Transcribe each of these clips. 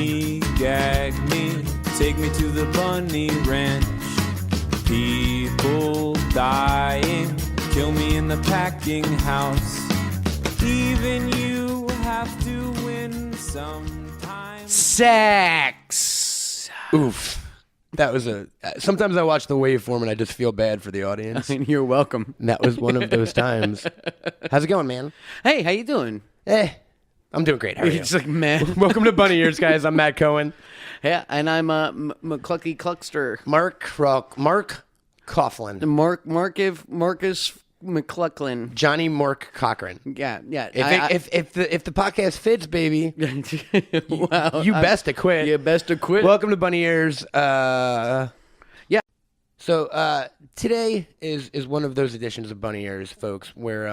me, gag me, take me to the bunny ranch. People dying, kill me in the packing house. Even you have to win sometimes. Sex. Oof. That was sometimes I watch the waveform and I just feel bad for the audience. You're welcome. And that was one of those times. How's it going, man? Hey, how you doing? I'm doing great. How are you? It's like, man. Welcome to Bunny Ears, guys. I'm Matt Cohen. Yeah, and I'm McClucky Cluckster. Mark Coughlin. Marcus McClucklin. Johnny Mark Cochran. Yeah. If the podcast fits, baby, Wow, you best to quit. You best to quit. Welcome to Bunny Ears. Yeah. So today is one of those editions of Bunny Ears, folks, where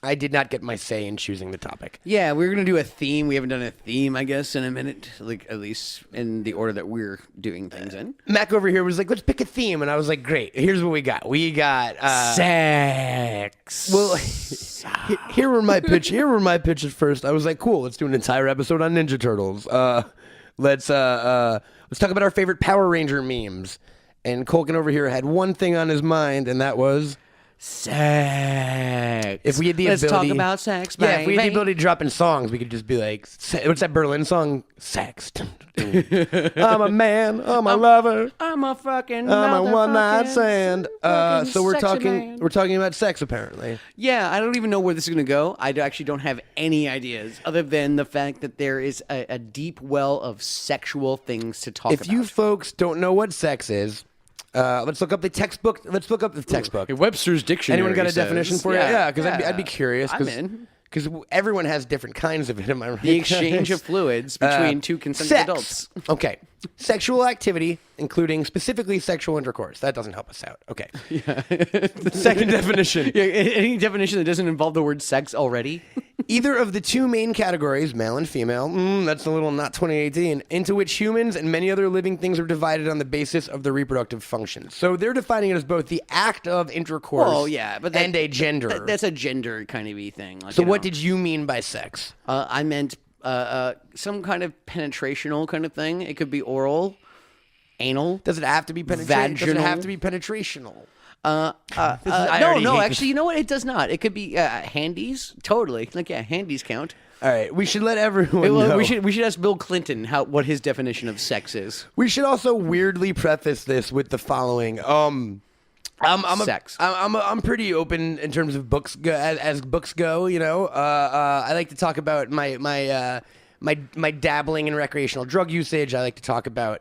I did not get my say in choosing the topic. Yeah, we're going to do a theme. We haven't done a theme, I guess, in a minute, like at least in the order that we're doing things in. Mack over here was like, let's pick a theme. And I was like, great. Here's what we got. We got sex. Well, here were my pitch at first. I was like, cool, let's do an entire episode on Ninja Turtles. Let's talk about our favorite Power Ranger memes. And Colkin over here had one thing on his mind, and that was sex. If we had the Let's ability, talk about sex, yeah. baby. If we had the ability to drop in songs, we could just be like, "What's that Berlin song? Sex." I'm a man. I'm a lover. I'm a fucking. I'm a one night stand. So we're sexy talking. man. We're talking about sex, apparently. Yeah, I don't even know where this is going to go. I actually don't have any ideas other than the fact that there is a deep well of sexual things to talk about. If you folks don't know what sex is. Let's look up the textbook. Webster's Dictionary. Anyone got a says, definition for you? Yeah, because I'd be curious. I'm in. Because everyone has different kinds of it. Am I right? The exchange of fluids between two consenting sex. adults. Okay. Sexual activity, including specifically sexual intercourse. That doesn't help us out. Okay. Yeah. Second definition. Yeah, any definition that doesn't involve the word sex already. Either of the two main categories, male and female, that's a little not 2018, into which humans and many other living things are divided on the basis of their reproductive functions. So they're defining it as both the act of intercourse and a gender. That's a gender kind of thing. Like, so what did you mean by sex? I meant some kind of penetrational kind of thing. It could be oral, anal. Does it have to be penetrational? Vaginal? Does it have to be penetrational? No, actually, you know what? It does not. It could be handies. Totally. Like, yeah, handies count. All right, we should let everyone know. We should ask Bill Clinton what his definition of sex is. We should also weirdly preface this with the following. Sex. I'm pretty open in terms of books as books go. You know, I like to talk about my dabbling in recreational drug usage. I like to talk about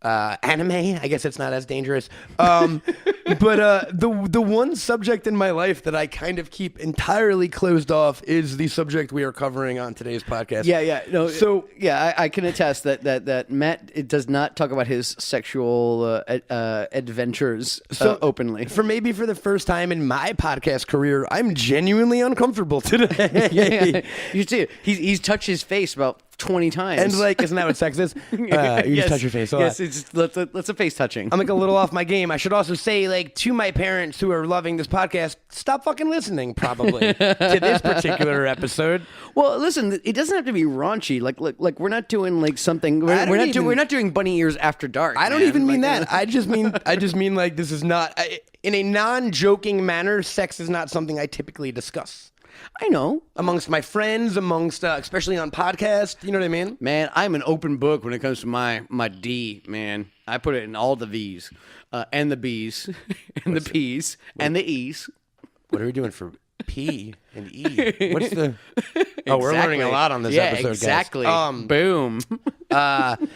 anime. I guess it's not as dangerous. But the one subject in my life that I kind of keep entirely closed off is the subject we are covering on today's podcast. Yeah. No, so yeah, I can attest that Matt does not talk about his sexual adventures openly. For the first time in my podcast career, I'm genuinely uncomfortable today. Yeah. You see, he's touched his face about 20 times. And like, isn't that what sex is? You just touch your face a lot. Yes, it's just, let's a face touching. I'm like a little off my game. I should also say, like, to my parents who are loving this podcast, stop fucking listening, probably, to this particular episode. Well, listen, it doesn't have to be raunchy. Like we're not doing like something. We're not doing Bunny Ears After Dark. I don't even mean that. I just mean like this is not in a non-joking manner. Sex is not something I typically discuss. I know. Amongst my friends, especially on podcasts, you know what I mean? Man, I'm an open book when it comes to my D, man. I put it in all the V's, and the B's, and the P's, and the E's. What are we doing for P and E? What's the... Oh, we're learning a lot on this episode, exactly. guys. Boom.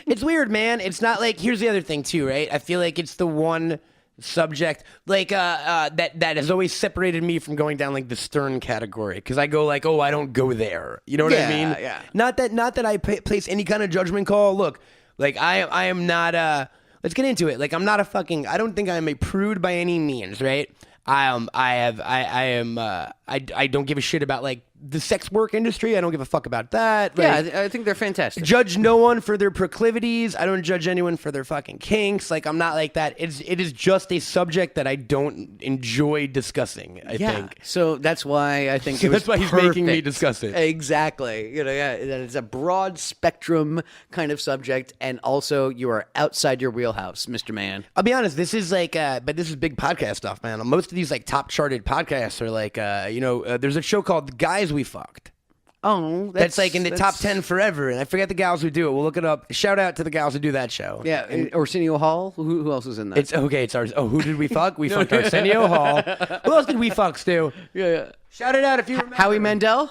It's weird, man. It's not like... Here's the other thing, too, right? I feel like it's the one... subject like that has always separated me from going down like the stern category because I go like, oh, I don't go there, you know what I mean? Yeah. Not that I place any kind of judgment call. Look, like I am not let's get into it. Like I'm not I don't think I'm a prude by any means, right? I don't give a shit about like the sex work industry. I don't give a fuck about that. Yeah, Like, I think they're fantastic. judge no one for their proclivities. I don't judge anyone for their fucking kinks. Like, I'm not like that. It is just a subject that I don't enjoy discussing, I think. So that's why I think So it was that's why he's making me perfect. discuss it. Exactly. You know, yeah, that it's a broad spectrum kind of subject, and also you are outside your wheelhouse, Mr. Man. I'll be honest, this is like, but this is big podcast stuff, man. Most of these like top charted podcasts are like, there's a show called Guys We Fucked. Oh, That's like in the top 10 forever, and I forget the gals who do it. We'll look it up. Shout out to the gals who do that show. Yeah, Arsenio Hall. Who else is in that? It's okay. It's ours. Oh, who did we fuck? We fucked Arsenio Hall. Who else did we fuck, Stu? yeah. Shout it out if you remember. Howie Mandel.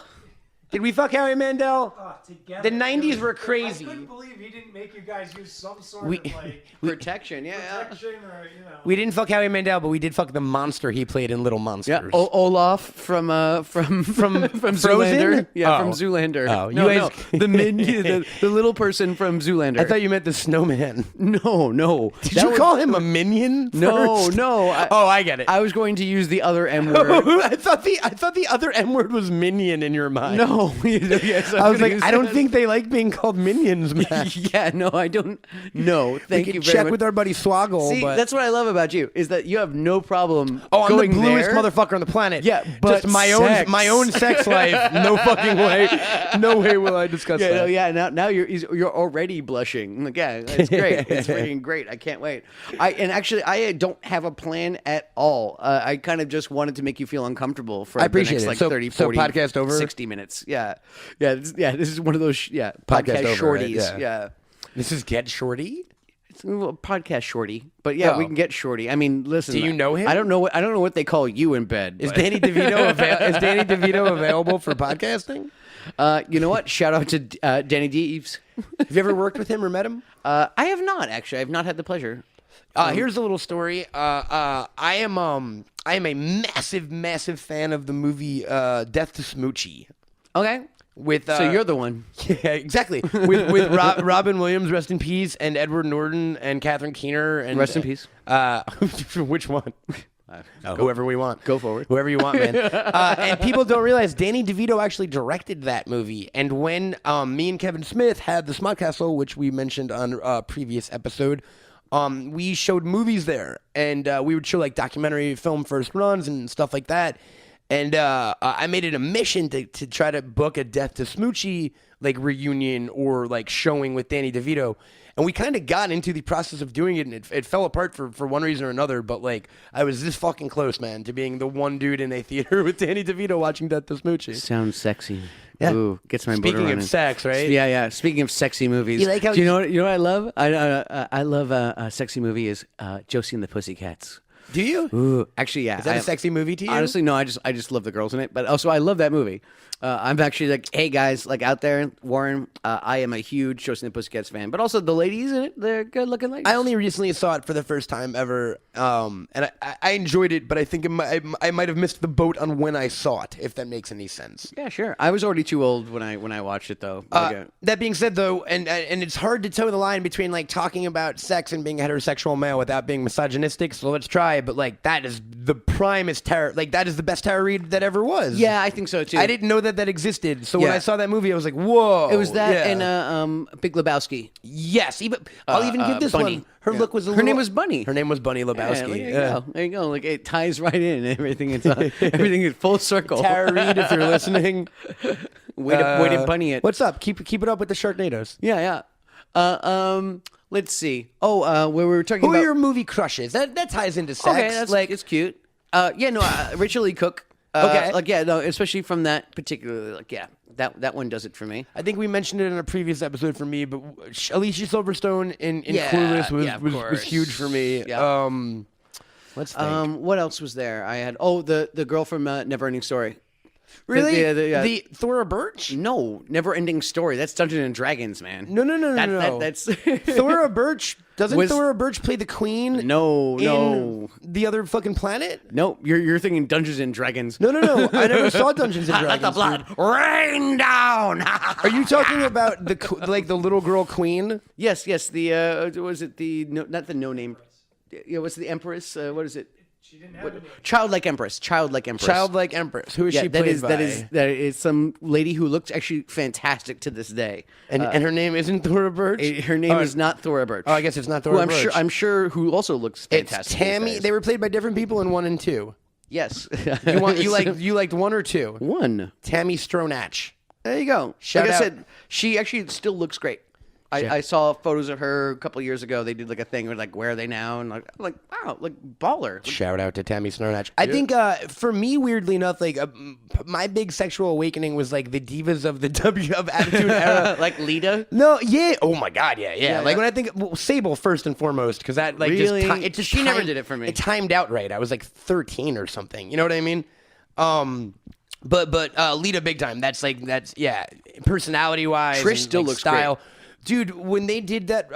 Did we fuck Howie Mandel? Together. The 90s were I crazy. couldn't believe he didn't make you guys use some sort We- of like Protection. Yeah. protection or We didn't fuck Howie Mandel, but we did fuck the monster he played in Little Monsters. Yeah, Olaf from Zoolander. Yeah, Oh. from Zoolander. Oh, you no, guys- no, the little person from Zoolander. I thought you meant the snowman. No. Did you call him a minion? No, first? no. I get it. I was going to use the other M word. I thought the other M word was minion in your mind. No, yes, I was gonna like, use I don't that. think they like being called minions, man. Yeah, no, I don't. No, thank we you can very check much. with our buddy Swoggle. See, but that's what I love about you is that you have no problem. I'm the going bluest there. motherfucker on the planet. Yeah, but just my own sex life. No fucking way. No way will I discuss Yeah, that. no, yeah. Now you're already blushing. Like, yeah, it's great. It's freaking great. I can't wait. I don't have a plan at all. I kind of just wanted to make you feel uncomfortable for I the appreciate next it. like So- 30, so 40, podcast over? 60 minutes. Yeah. This is one of those podcast Podcast over, right? shorties. Yeah. This is Get Shorty. It's a little podcast shorty, but yeah, we Oh. can get shorty. I mean, listen. Do you know him? I don't know what they call you in bed. Is but- Danny DeVito available for podcasting? You know what? Shout out to Danny Deeves. Have you ever worked with him or met him? I have not actually. I have not had the pleasure. Here's a little story. I am a massive fan of the movie Death to Smoochie. Okay. With So you're the one. Yeah, exactly. With Robin Williams, rest in peace, and Edward Norton and Catherine Keener. And Rest in peace. Which one? Whoever we want. Go forward. Whoever you want, man. And people don't realize Danny DeVito actually directed that movie. And when me and Kevin Smith had the Smut Castle, which we mentioned on a previous episode, we showed movies there. And we would show like documentary film first runs and stuff like that. And I made it a mission to try to book a Death to Smoochie like reunion or like showing with Danny DeVito. And we kind of got into the process of doing it, and it fell apart for one reason or another. But like, I was this fucking close, man, to being the one dude in a theater with Danny DeVito watching Death to Smoochie. Sounds sexy. Yeah. Ooh, gets my blood Speaking running. of sex, right? Yeah. Speaking of sexy movies, You like how do you know what I love? I love a sexy movie is Josie and the Pussycats. Do you? Ooh, actually, yeah. Is that a sexy movie to you? Honestly, no. I just love the girls in it, but also I love that movie. I'm actually like, hey guys, like out there, Warren. I am a huge Josie and the Pussycats fan, but also the ladies in it, they're good looking ladies. I only recently saw it for the first time ever, and I enjoyed it, but I think I might have missed the boat on when I saw it, if that makes any sense. Yeah, sure. I was already too old when I watched it though. That being said, though, and it's hard to toe the line between like talking about sex and being a heterosexual male without being misogynistic. So let's try. But like that is the primest tarot. Like that is the best tarot read that ever was. Yeah, I think so too. I didn't know that existed. So when Yeah. I saw that movie, I was like, whoa. It was that yeah. and Big Lebowski. Yes, I'll even give this Bunny. one. Her Yeah. look was a Her little, name was Bunny. Her name was Bunny Lebowski. Yeah, there you go. There you go. Like it ties right in. Everything is everything is full circle. Tara Reid, if you're listening. way to bunny it. What's up? Keep it up with the Sharknadoes. Yeah. Let's see. Where we were talking Who about are your movie crushes? That ties into sex. Okay, that's like it's cute. Rachel Lee Cook. Okay. Especially from that particular that one does it for me. I think we mentioned it in a previous episode for me, but Alicia Silverstone in Yeah, Clueless of was course. huge for me. Yeah. Let's think. What else was there? I had the girl from Neverending Story. Really? The Thora Birch? No, Neverending Story. That's Dungeons and Dragons, man. No. That's Thora Birch? Doesn't Was- Thora Birch play the queen? No. in the other fucking planet? No, you're thinking Dungeons and Dragons. No. I never saw Dungeons and Let Dragons. the blood rain down. Are you talking about the little girl queen? Yes. The was it the not the no name? Yeah, what's the Empress? What is it? She didn't have any. Childlike Empress. Childlike Empress. Childlike Empress. Who is Yeah, she that played is by? that is some lady who looks actually fantastic to this day. And her name isn't Thora Birch? Her name is not Thora Birch. Oh, I guess it's not Who Thora Birch. I'm sure who also looks It's fantastic. Tammy. these days. They were played by different people in 1 and 2. Yes. You liked 1 or 2? one. Tammy Stronach. There you go. Shout like I out. said, she actually still looks great. I saw photos of her a couple years ago. They did like a thing where like, where are they now? And like wow, like baller. Shout out to Tammy Stronach. I think for me, weirdly enough, like my big sexual awakening was like the divas of the W of Attitude Era. like Lita. No, yeah. Oh my God, yeah. Yeah, Like yeah. when I think Sable first and foremost, because that like Really? it just She never timed- did it for me. It timed out right. I was like 13 or something. You know what I mean? But Lita big time. That's yeah. Personality wise, Trish still looks great. style. Dude, when they did that,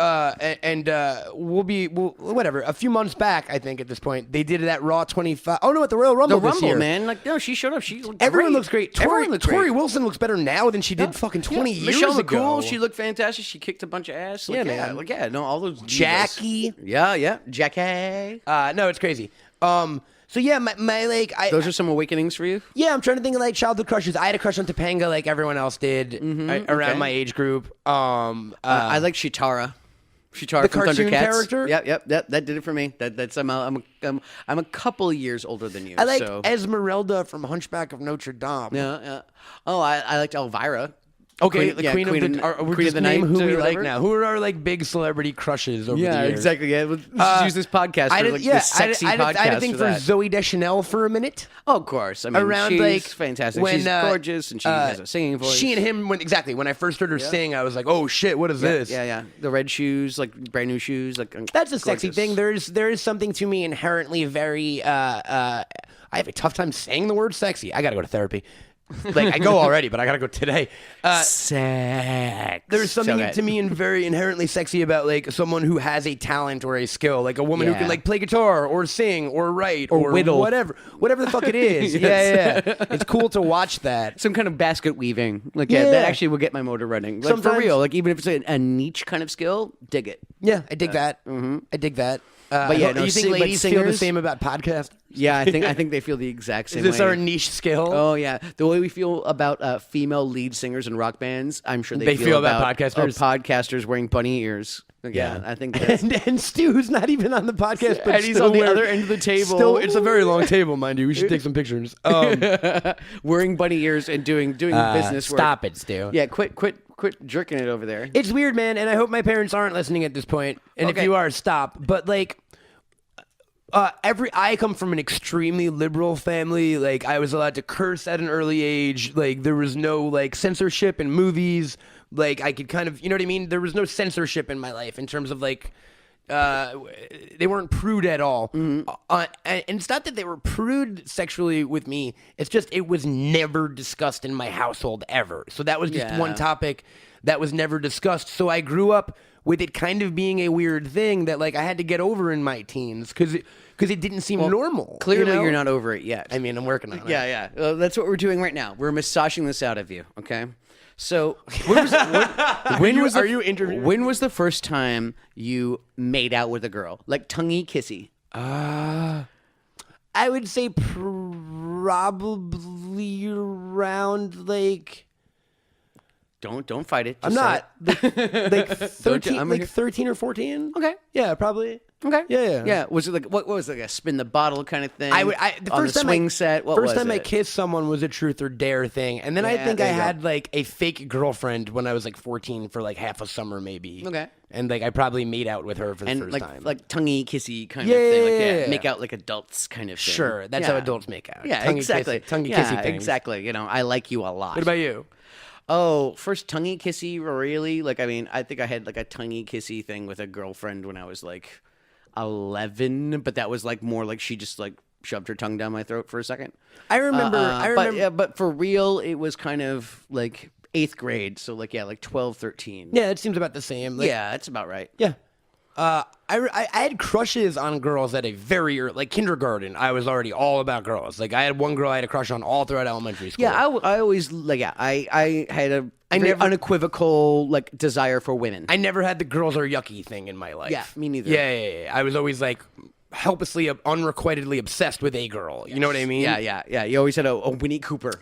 whatever. A few months back, I think at this point, they did that Raw 25. Oh no, at the Royal Rumble The this Rumble, year. man. Like no, she showed up. She looked Everyone great. looks great. Everyone looked Tori great. Wilson looks better now than she did fucking 20 years Michelle ago. McCool, she looked fantastic. She kicked a bunch of ass. Like, Yeah, yeah, man. like no, all those divas. Jackie. Yeah, Jackie. No, it's crazy. So yeah, my like, Those are some awakenings for you. yeah, I'm trying to think of like childhood crushes. I had a crush on Topanga like everyone else did around okay. my age group. I like Shitara. Shitara The from cartoon Thundercats. character? Yep. That did it for me. That's I'm a couple of years older than you. I like so. Esmeralda from Hunchback of Notre Dame. Yeah. Oh, I liked Elvira. Okay, Queen- the yeah, Queen Queen of the. of- We're Queen just of the name Night who or we like whatever? now. Who are our like big celebrity crushes over the Yeah, years? exactly. Yeah, let's just use this podcast for like the sexy podcast. I had a thing for for that. Zoe Deschanel for a minute. Oh, of course. I mean, Around she's like fantastic. when, She's gorgeous and she has a singing voice. She and him, when I first heard her sing, I was like, oh shit, what is this? Yeah. The red shoes, like brand new shoes, like That's a sexy gorgeous. thing. There is something to me inherently very. I have a tough time saying the word sexy. I gotta go to therapy. Like I go already, but I gotta go today. Sex. There's something Okay. to me very inherently sexy about like someone who has a talent or a skill, like a woman who Yeah. can like play guitar or sing or write Or whittle. whatever the fuck it is. Yes. Yeah. It's cool to watch that. Some kind of basket weaving. Like, Yeah. that actually will get my motor running. Like, for Sometimes- real. Like, even if it's a niche kind of skill, dig it. Yeah, I dig that. I dig that. But yeah, do no, you think but ladies feel the singers- same about podcasts? Yeah, I think they feel the exact same Is this way. our niche skill? Oh yeah, the way we feel about female lead singers in rock bands, I'm sure they They feel about podcasters? podcasters wearing bunny ears. Yeah, I think that's And Stu, who's not even on the podcast, but And he's still on the wearing- other end of the table. Still, it's a very long table, mind you. We should take some pictures. wearing bunny ears and doing business work. Stop it, Stu. Yeah, quit jerking it over there. It's weird, man, and I hope my parents aren't listening at this point. And if Okay. you are, stop. But like, I come from an extremely liberal family. Like, I was allowed to curse at an early age. Like, there was no like censorship in movies. Like, I could kind of, you know what I mean? There was no censorship in my life in terms of like. They weren't prude at all. And it's not that they were prude sexually with me. It's just it was never discussed in my household ever. So that was just Yeah. one topic that was never discussed. So I grew up with it kind of being a weird thing that like I had to get over in my teens because it didn't seem normal. Clearly, you know? you're not over it yet. I mean, I'm working on it. Yeah. That's what we're doing right now. We're massaging this out of you. Okay. So when was the first time you made out with a girl, like tonguey kissy? I would say probably around like. Don't fight it. I'm Just say not like 13, I'm like here. 13 or 14. it. Okay. Yeah, probably. Okay. Yeah. Was it like what was it, like a spin the bottle kind of thing? The on first the time swing set. What first was time I it? kissed someone was a truth or dare thing, and then I Yeah, think I there you go. had like a fake girlfriend when I was like 14 for like half a summer maybe. Okay. And like I probably made out with her for the And first time. like tonguey kissy kind Yeah, of thing. Like yeah. make out like adults kind of thing. sure, that's how adults make out. Yeah, Tonguey exactly. Tonguey yeah, kissy things. exactly. You know, I like you a lot. What about you? Oh, first tonguey kissy, really? Like, I mean, I think I had like a tonguey kissy thing with a girlfriend when I was like 11, but that was like more like she just like shoved her tongue down my throat for a second. I remember. But for real, it was kind of like 8th grade. So like, yeah, like 12, 13. Yeah, it seems about the same. Like, Yeah, that's about right. Yeah. I had crushes on girls at a very early, like kindergarten. I was already all about girls. Like I had one girl I had a crush on all throughout elementary school. Yeah, I always like, yeah, I had a very never- unequivocal like desire for women. I never had the girls are yucky thing in my life. Yeah, me neither. Yeah. I was always like, helplessly, unrequitedly obsessed with a girl. You know what I mean? Yeah. You always had a Winnie Cooper.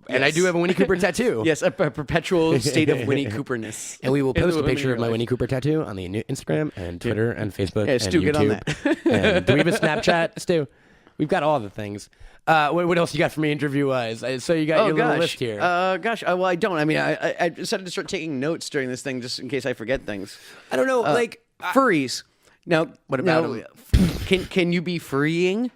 And I do have a Winnie Cooper tattoo. Yes, a perpetual state of Winnie Cooperness. And we will post a women picture in of your my life. Winnie Cooper tattoo on the Instagram and Twitter and Facebook and Stu, YouTube. get on that. And do we have a Snapchat, Stu? We've got all the things. What else you got for me interview-wise? So you got your little list here. Well, I don't. I mean, I decided to start taking notes during this thing just in case I forget things. I don't know, Furries. Now, What about 'em? Can you be freeing?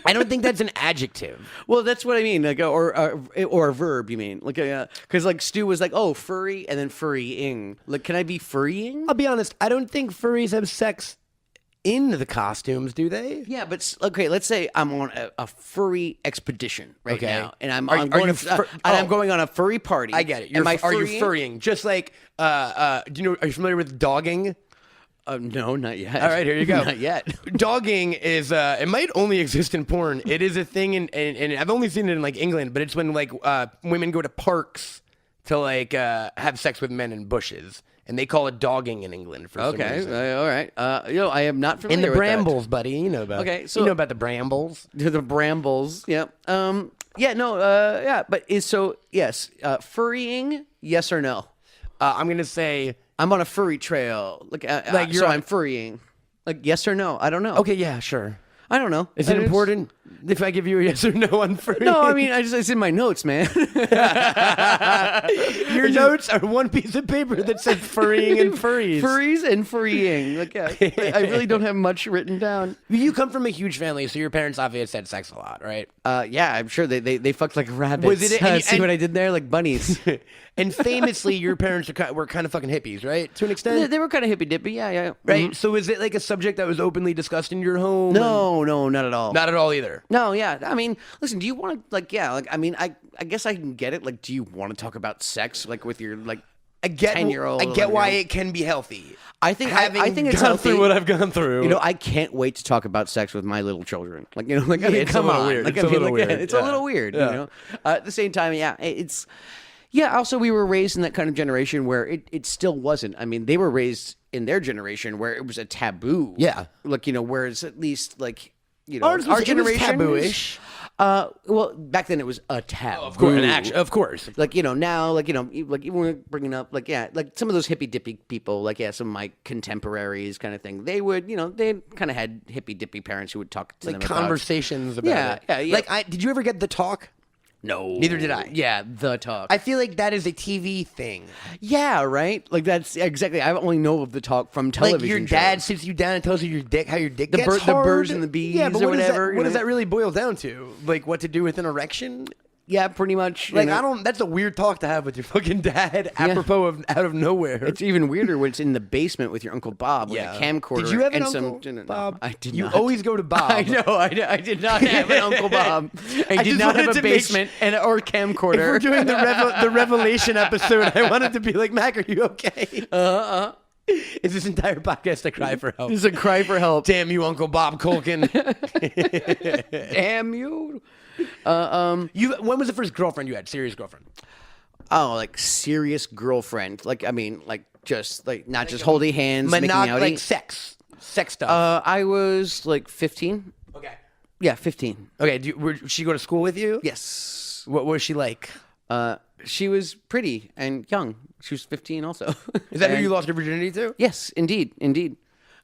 I don't think that's an adjective. Well, that's what I mean. Like, or a verb. You mean like, because like Stu was like, oh, furry, and then furrying. Like, can I be furrying? I'll be honest. I don't think furries have sex in the costumes, do they? Yeah, but okay. Let's say I'm on a furry expedition right Okay. now, and I'm Are going you and I'm going on a furry party. I get it. Am I Are you furrying? furrying? Just like, do you know? Are you familiar with dogging? No, not yet. All right, here you go. Not yet. Dogging is it might only exist in porn. It is a thing and I've only seen it in like England, but it's when like women go to parks to like have sex with men in bushes, and they call it dogging in England for some Okay, reason. all right. I am not familiar In the with brambles, buddy. You know about. Okay, so- you know about the brambles. that. The brambles. Yep. But yes, furrying, yes or no? I'm gonna say I'm on a furry trail. you're so on- I'm furrying. Like, yes or no? I don't know. okay. Yeah, sure. I don't know. Is it important if I give you a yes or no on furry? No, I mean, it's in my notes, man. Your notes are one piece of paper that says furrying and furries. Furries and furrying. Like, I really don't have much written down. You come from a huge family, so your parents obviously had sex a lot, right? Yeah, I'm sure they fucked like rabbits. Was it- and- See and- what I did there? Like bunnies. And famously, your parents were kind of fucking hippies, right? To an they, extent, they were kind of hippy dippy. Yeah. right? So is it like a subject that was openly discussed in your home? No, not at all. Not at all either. No, yeah. I mean, listen, do you want to I guess I can get it. Like, do you want to talk about sex like with your like I get 10-year-old? I get why it can be healthy. I think Having I think it's gone healthy. through what I've gone through. You know, I can't wait to talk about sex with my little children. Like, you know, like I mean, it's a come little on, weird. Like, It's I a mean, little like, weird. it's Yeah. a little weird. Yeah. You know, at the same time, it's. Yeah. Also, we were raised in that kind of generation where it still wasn't. I mean, they were raised in their generation where it was a taboo. Yeah. Like, you know, whereas at least like, you know, Ours was- our it was generation taboo-ish. Well, back then it was a taboo. Of course, of course. Like, you know, now, like, you know, like even when we're bringing up, like, yeah, like some of those hippy dippy people, like, yeah, some of my contemporaries kind of thing, they would, you know, they kind of had hippy dippy parents who would talk to Like them conversations about Yeah, it. yeah. Like, did you ever get The Talk? No. Neither did I. Yeah, The Talk. I feel like that is a TV thing. yeah, right? Like, that's exactly, I only know of The Talk from television. Like your dad sits you down and tells you how your dick The gets the hard. birds and the bees yeah, but or what whatever. What does that really boil down to? Like what to do with an erection? Yeah, pretty much. Like you know. I don't. That's a weird talk to have with your fucking dad, apropos of out of nowhere. It's even weirder when it's in the basement with your Uncle Bob with Yeah. a camcorder. Did you have an and uncle, some, Bob? I did You not. always go to Bob. I know. I did not have an Uncle Bob. I did just not have wanted a to make basement or If camcorder. we're doing the Revelation episode, I wanted to be like, Mac, are you okay? Is this entire podcast a cry for help? This is a cry for help. Damn you, Uncle Bob Culkin. Damn you. When was the first girlfriend you had? Serious girlfriend? Oh, like serious girlfriend. Like, I mean, like just like not just holding hands, making out. Like sex stuff. I was like 15. Okay. Yeah, 15. Okay. Would she go to school with you? Yes. What was she like? She was pretty and young. She was 15 also. Is that who And- you lost your virginity to? Yes, indeed.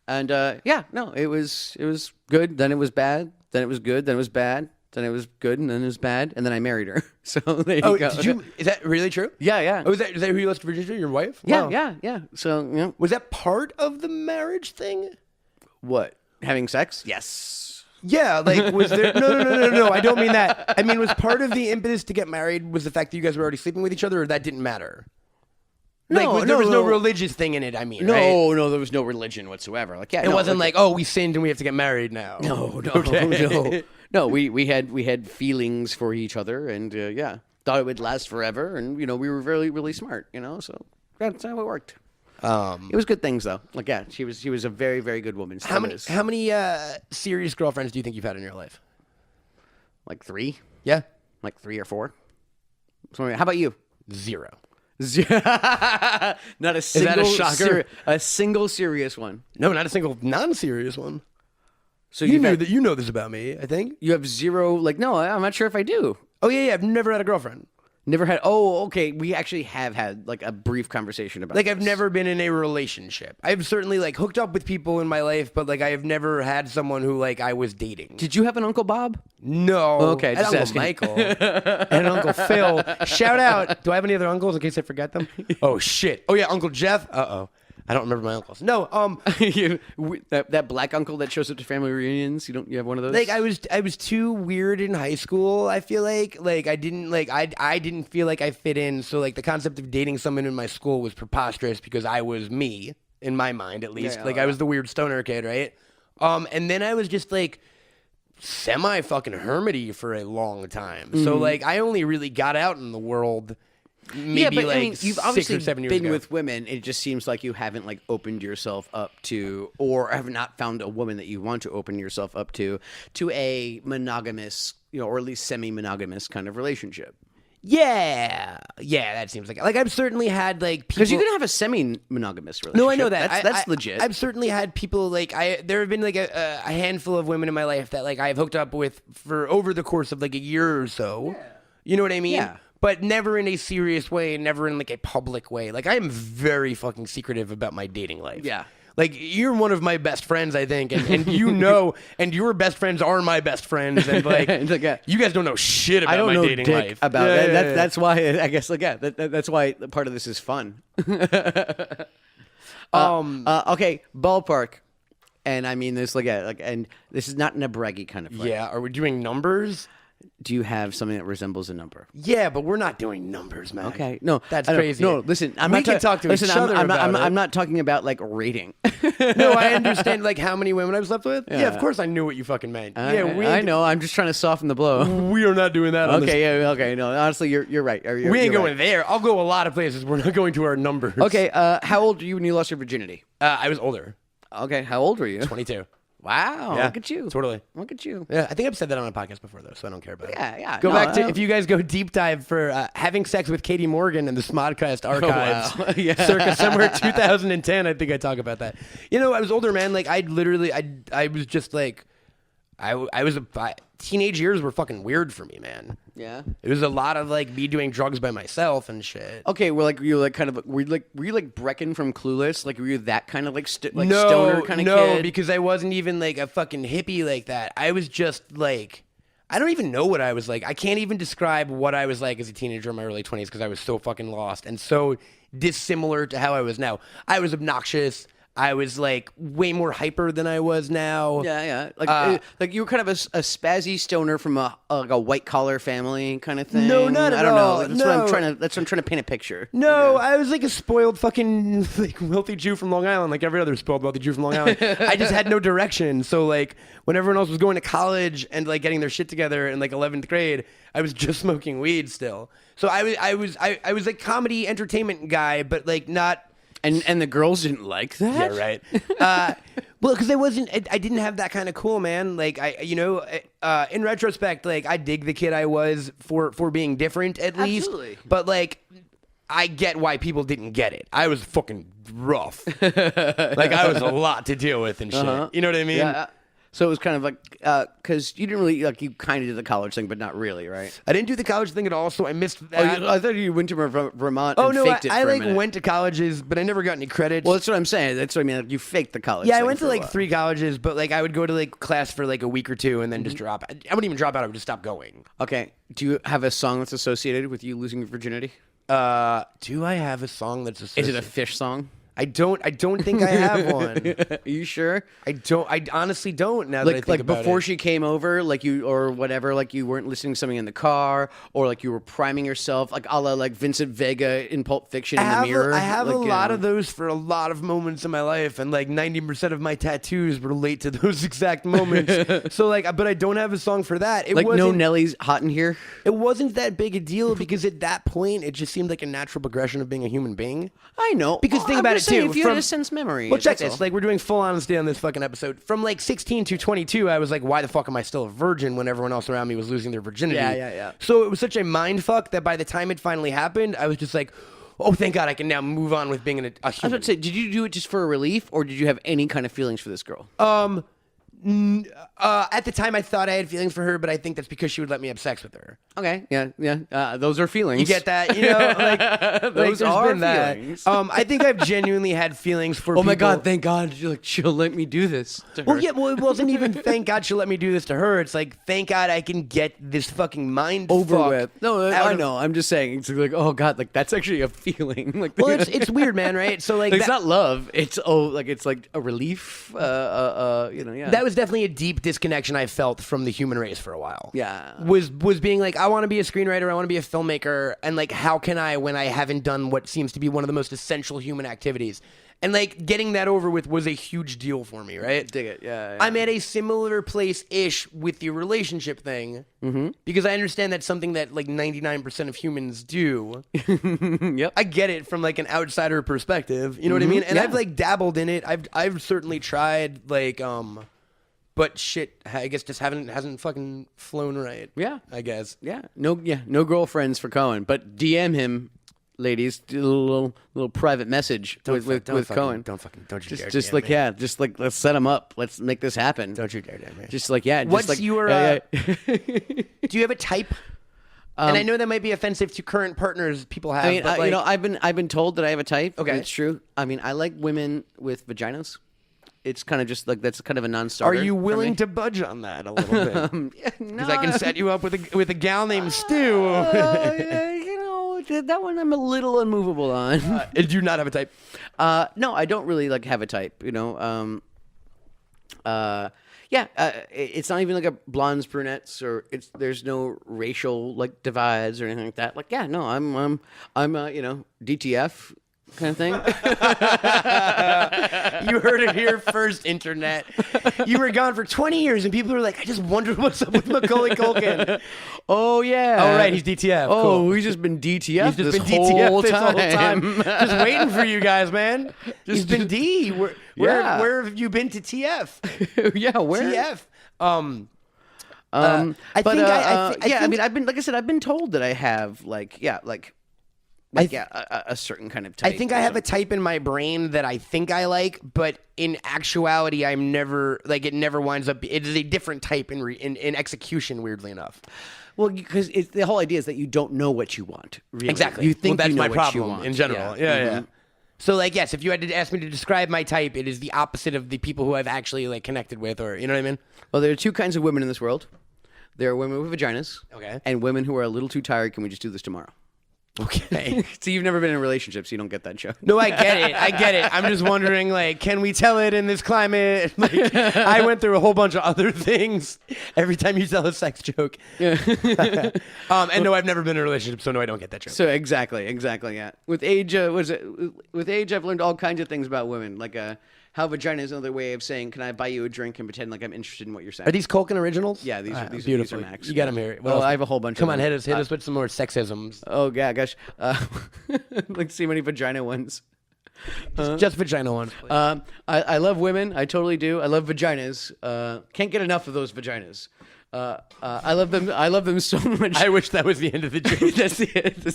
And yeah, no, it was good. Then it was bad. Then it was good. Then it was bad. Then it was good, and then it was bad, and then I married her. So there you Oh, go. did you? Is that really true? Yeah. Oh, is that who you lost your virginity to? Your wife? Yeah, Wow. yeah. So, you know, Was that part of the marriage thing? what? Having sex? Yes. Yeah, like was there? No. I don't mean that. I mean, was part of the impetus to get married was the fact that you guys were already sleeping with each other, or that didn't matter? Like, No, there was no no. religious thing in it. I mean, No, right? no, there was no religion whatsoever. Like, yeah, It wasn't like, oh, we sinned and we have to get married now. no, Okay. no. No, we had feelings for each other, and yeah, thought it would last forever, and you know, we were really, really smart, you know, so that's how it worked. It was good things though. Like, yeah, she was a very, very good woman. How many Still is. serious girlfriends do you think you've had in your life? Like 3? Yeah, Like 3 or 4? So, how about you? 0. Not a single that a shocker? a single serious one. No, not a single non-serious one. So you you've knew had- that. You know this about me, I think. You have zero, like, no, I'm not sure if I do. Oh yeah. I've never had a girlfriend. Never had, oh, okay. We actually have had, like, a brief conversation about Like, I've this. never been in a relationship. I've certainly, like, hooked up with people in my life, but, like, I have never had someone who, like, I was dating. Did you have an Uncle Bob? No. Okay, And just Uncle asking. Michael. And Uncle Phil. Shout out. Do I have any other uncles in case I forget them? Oh, shit. Oh, yeah, Uncle Jeff. Uh-oh. I don't remember my uncles. No, that black uncle that shows up to family reunions. You have one of those? like I was too weird in high school. I feel like I didn't feel like I fit in. So like the concept of dating someone in my school was preposterous because I was me in my mind at least. Yeah, like yeah. I was the weird stoner kid, right? And then I was just like semi fucking hermity for a long time. So like I only really got out in the world. Maybe yeah, but like I mean, you've 6 obviously or 7 years been ago. with women. It just seems like you haven't like opened yourself up to, or have not found a woman that you want to open yourself up to a monogamous, or at least semi-monogamous kind of relationship. Yeah, that seems like I've certainly had like people. Because you can have a semi-monogamous relationship. No, I know that. That's legit. I've certainly had people like there have been like a handful of women in my life that like I've hooked up with for over the course of like a year or so. Yeah. You know what I mean? Yeah. But never in a serious way, never in like a public way. Like I am very fucking secretive about my dating life. Yeah. Like you're one of my best friends, I think, and you know, and your best friends are my best friends, and like you guys don't know shit about I don't my know dating dick life. about Yeah, that. yeah, yeah. That's why I guess that's why part of this is fun. Okay, ballpark, and I mean this and this is not in a braggy kind of way. Yeah, are we doing numbers? Do you have something that resembles a number? Yeah, but we're not doing numbers, man. Okay, no, That's I don't- crazy. No, listen, I'm We not can ta- talk to listen, each I'm, other I'm, about I'm, it. I'm not talking about like rating. No, I understand like how many women I've slept with. Yeah, Yeah. of course I knew what you fucking meant. I know. I'm just trying to soften the blow. We are not doing that. On Okay, yeah, okay. No, honestly, you're right. this. We ain't going there. I'll go a lot of places. We're not going to our numbers. Okay, how old were you when you lost your virginity? I was older, Okay, how old were you? 22. Wow, Yeah, look at you. totally. Look at you. Yeah, I think I've said that on a podcast before though, so I don't care about it. Yeah. Go No, back to I- if you guys go deep dive for having sex with Katie Morgan and the Smodcast archives, wow. Yeah. circa somewhere 2010. I think I talk about that. I was older, man. Like I literally, I was just like, I was teenage years were fucking weird for me, man. Yeah. It was a lot of like me doing drugs by myself and shit. Okay, well, like you like kind of were you like Brecken from Clueless? Like were you that kind of like No, stoner kind of kid? because I wasn't even like a fucking hippie like that. I was just like, I don't even know what I was like. I can't even describe what I was like as a teenager in my early 20s because I was so fucking lost and so dissimilar to how I was now. I was obnoxious. I was like way more hyper than I was now. Yeah. Like you were kind of a spazzy stoner from a white collar family kind of thing. No, not at I don't know. all. Like, No. That's what I'm trying to paint a picture. No, I was like a spoiled fucking like wealthy Jew from Long Island, like every other spoiled wealthy Jew from Long Island. I just had no direction. So like when everyone else was going to college and like getting their shit together in like 11th grade, I was just smoking weed still. So I was a comedy entertainment guy, but like not. And the girls didn't like that. Yeah, right. Well, because I didn't have that kind of cool, man. Like in retrospect, like I dig the kid I was for being different at least. Absolutely. But like, I get why people didn't get it. I was fucking rough. Like I was a lot to deal with and shit. You know what I mean? Yeah. So it was kind of like because you didn't really like you kind of did the college thing, but not really, right? I didn't do the college thing at all, so I missed Oh, that. I thought you went to Vermont. Oh and no, faked it I for a like minute. went to colleges, but I never got any credits. Well, that's what I'm saying. That's what I mean. Like, you faked the college. Yeah, I thing went to for a like while. 3 colleges, but like I would go to like class for like a week or two and then just drop. I wouldn't even drop out. I would just stop going. Okay. Do you have a song that's associated with you losing your virginity? Do I have a song that's Is it a Fish song? I don't think I have one. Are you sure? I honestly don't now that I Like think about before it. she came over, like you or whatever, like you weren't listening to something in the car, or like you were priming yourself, like a la like Vincent Vega in Pulp Fiction in the mirror. I have like, a lot of those for a lot of moments in my life, and like 90% of my tattoos relate to those exact moments. So like, but I don't have a song for that. It like no wasn't, Nelly's hot in here. It wasn't that big a deal because at that point it just seemed like a natural progression of being a human being. I know Because think I'm about just it saying, too. If you had a sense memory, Well, check that's this. all. Like we're doing full honesty on this fucking episode. From like 16 to 22, I was like, why the fuck am I still a virgin when everyone else around me was losing their virginity? Yeah. So it was such a mind fuck that by the time it finally happened, I was just like, oh, thank God I can now move on with being a I was human. about to say, did you do it just for a relief, or did you have any kind of feelings for this girl? At the time, I thought I had feelings for her, but I think that's because she would let me have sex with her. Okay, yeah. Those are feelings. You get that? You know, like Those there's are been that. feelings. I think I've genuinely had feelings for. Oh my people. God! Thank God, she'll let me do this. To Well, her. yeah. Well, it wasn't even thank God she'll let me do this to her. It's like thank God I can get this fucking mind over fuck with. No, out I of- know. I'm just saying. It's like, oh God, like that's actually a feeling. Like, Well, it's weird, man. Right? So like it's that, not love. It's it's like a relief. Yeah. that was definitely a deep disconnection I felt from the human race for a while. Yeah. Was being like, I want to be a screenwriter, I want to be a filmmaker, and like, how can I when I haven't done what seems to be one of the most essential human activities? And like, getting that over with was a huge deal for me, right? dig it. Yeah. I'm at a similar place-ish with your relationship thing, because I understand that's something that like 99% of humans do. Yep. I get it from like an outsider perspective, you know what I mean? And yeah. I've like dabbled in it. I've certainly tried like but shit, I guess just hasn't fucking flown right. Yeah. I guess. Yeah. No girlfriends for Cohen, but DM him, ladies. Do a little private message with Cohen. Don't you dare. Just DM like me. just like let's set him up. Let's make this happen. Don't you dare, damn me. Just like just What's like, your, yeah. Do you have a type? And I know that might be offensive to current partners people have. I mean, but like, I've been told that I have a type. Okay. It's true. I mean, I like women with vaginas. It's kind of just like that's kind of a non-starter. are you for willing me. to budge on that a little bit? Yeah, Because I can set you up with a gal named Stu. That one I'm a little unmovable on. Do you not have a type? No, I don't really like have a type. It's not even like a blondes, brunettes, or there's no racial like divides or anything like that. Like, yeah, no, I'm DTF kind of thing. You heard it here first, internet. You were gone for 20 years, and people were like, I just wondered what's up with Macaulay Culkin. Oh, yeah. Oh, right, he's DTF. Oh, Cool. he's just been DTF He's just this been DTF whole this time. whole time. Just waiting for you guys, man. He's been D. Where have you been to TF? Yeah, where? TF. I think mean, I've been, like I said, I've been told that I have a certain kind of type. I think I have a type in my brain that I think I like, but in actuality, I'm never like it. Never winds up. It is a different type in execution. Weirdly enough, Well, because the whole idea is that you don't know what you want. Really. exactly. You think that's you know my what you problem want. in general. Yeah. So like, yes, if you had to ask me to describe my type, it is the opposite of the people who I've actually like connected with, or you know what I mean? Well, there are two kinds of women in this world. There are women with vaginas. Okay. And women who are a little too tired. Can we just do this tomorrow? Okay. So you've never been in a relationship, so you don't get that joke. No, I get it. I'm just wondering, like, can we tell it in this climate? Like, I went through a whole bunch of other things every time you tell a sex joke. Yeah. And no, I've never been in a relationship, so no, I don't get that joke. So exactly, yeah. With age, with age, I've learned all kinds of things about women, like how vagina is another way of saying, "Can I buy you a drink?" and pretend like I'm interested in what you're saying. Are these Culkin originals? Yeah, these are beautiful. Macks. You got them here. What Well, else? I have a whole bunch. Come of on, them. hit us with some more sexisms. Oh yeah, gosh. Like see many vagina ones. Just vagina ones. please. I love women. I totally do. I love vaginas. Can't get enough of those vaginas. I love them. I love them so much. I wish that was the end of the joke. That's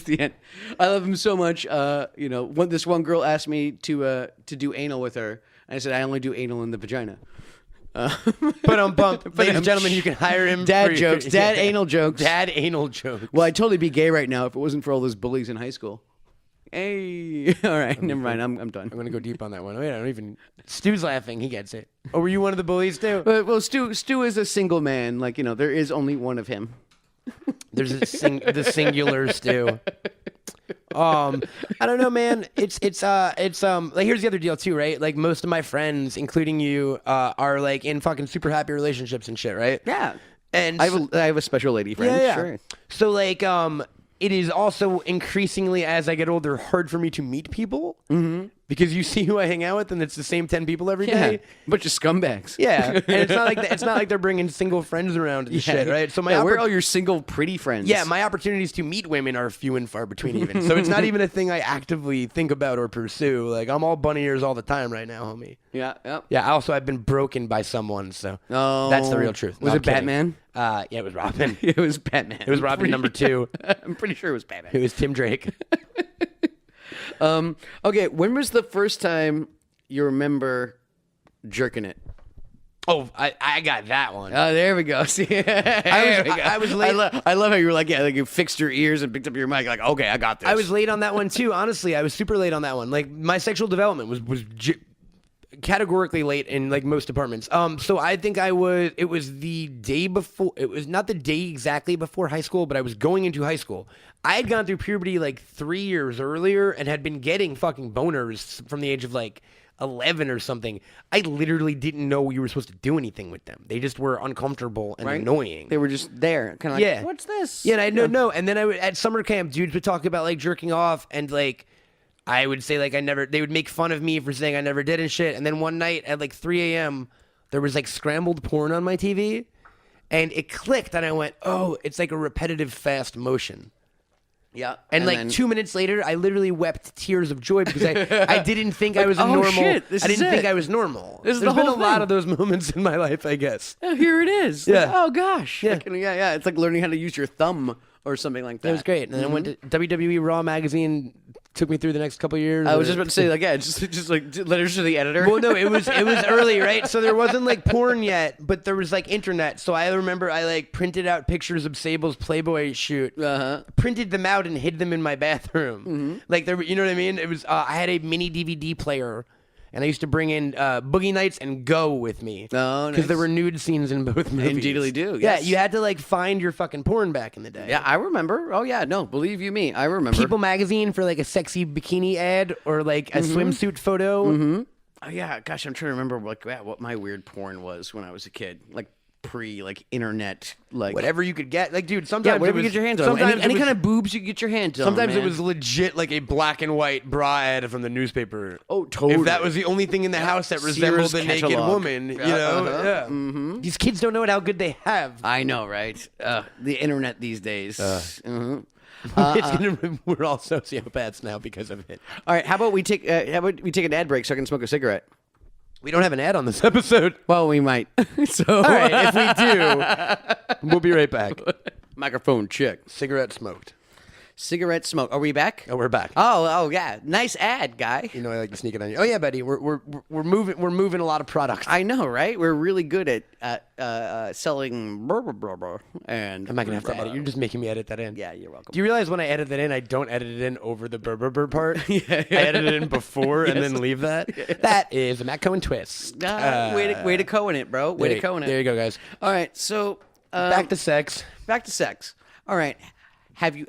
the end. I love them so much. This one girl asked me to do anal with her, and I said I only do anal in the vagina. But bump. Ladies and gentlemen, you can hire him. Dad for jokes. Dad anal jokes. Dad anal jokes. Well, I'd totally be gay right now if it wasn't for all those bullies in high school. Hey, all right, never mind. I'm done. I'm gonna go deep on that one. Wait, I don't even. Stu's laughing. He gets it. Oh, were you one of the bullies too? Well, Stu is a single man. Like there is only one of him. There's the singular Stu. I don't know, man. It's like here's the other deal too, right? Like most of my friends, including you, are like in fucking super happy relationships and shit, right? Yeah, And I have a special lady friend. yeah. Sure. So like it is also increasingly as I get older hard for me to meet people because you see who I hang out with and it's the same 10 people every day. Bunch of scumbags. Yeah, and it's not like they're bringing single friends around and shit, right? So where are all your single pretty friends? Yeah, my opportunities to meet women are few and far between even. So it's not even a thing I actively think about or pursue. Like I'm all bunny ears all the time right now, homie. Yeah. Yeah, also I've been broken by someone, so Oh, that's the real truth. Was No, it I'm kidding. Batman? Yeah, it was Robin. It was Batman. It was Robin number 2. I'm pretty sure it was Batman. It was Tim Drake. Okay, when was the first time you remember jerking it? Oh, I got that one. Oh, there we go. See, I was late. I love how you were like, yeah, like you fixed your ears and picked up your mic. Like, okay, I got this. I was late on that one too. Honestly, I was super late on that one. Like my sexual development was categorically late in like most departments. So I think it was the day before. It was not the day exactly before high school, but I was going into high school. I had gone through puberty like 3 years earlier and had been getting fucking boners from the age of like 11 or something. I literally didn't know you were supposed to do anything with them. They just were uncomfortable and annoying. They were just there, kind of like, Yeah. what's this? Yeah, and I don't know. And then at summer camp, dudes would talk about like jerking off, and like I would say like they would make fun of me for saying I never did and shit. And then one night at like 3 a.m., there was like scrambled porn on my TV, and it clicked, and I went, oh, it's like a repetitive fast motion. Yeah. And like then, 2 minutes later, I literally wept tears of joy because I didn't think I was a oh, normal. shit, this I didn't is think it. I was normal. This is There's the been whole a lot thing. of those moments in my life, I guess. oh, here it is. Yeah. Like, oh gosh. Yeah. Like, yeah. It's like learning how to use your thumb or something like that. That was great. And then I went to WWE Raw magazine. Took me through the next couple of years. I was just about to say, like, yeah, just like letters to the editor. Well, no, it was early, right? So there wasn't like porn yet, but there was like internet. So I remember I like printed out pictures of Sable's Playboy shoot, printed them out and hid them in my bathroom. Like there, you know what I mean? It was I had a mini DVD player, and I used to bring in Boogie Nights and Go with me. Oh, because there nice. were nude scenes in both movies. Indeedly do, Yeah, yes. you had to like find your fucking porn back in the day. Yeah, I remember. Oh yeah, no, believe you me, I remember. People magazine for like a sexy bikini ad or like a swimsuit photo. Oh yeah, gosh, I'm trying to remember like what my weird porn was when I was a kid, like pre like internet, like Whatever you could get, like dude. Sometimes Yeah, whatever it you was, get your hands on. sometimes Any it was- kind of boobs you get your hands on. Sometimes it man. was legit like a black and white bra ad from the newspaper. Oh, totally. If that was the only thing in the house that resembled Sears a naked catalog. woman, you know? Uh-huh. Yeah. These kids don't know how good they have. I know, right? The internet these days. Mhm. We're all sociopaths now because of it. All right, how about we take an ad break so I can smoke a cigarette? We don't have an ad on this episode. Well, we might. So, All right, if we do, we'll be right back. microphone check. Cigarette smoked. Cigarette smoke. Are we back? Oh, we're back. Oh yeah. Nice ad, guy. You know I like to sneak it on you. Oh yeah, buddy. We're moving a lot of products. I know, right? We're really good at selling and I'm not gonna have to edit. You're just making me edit that in. Yeah, you're welcome. Do you realize when I edit that in, I don't edit it in over the burr part? I edit it in before and then leave that. That is a Matt Cohen twist. Way to Cohen it, bro. Way to Cohen it. There you go, guys. All right, so Back to sex. back to sex. All right, have you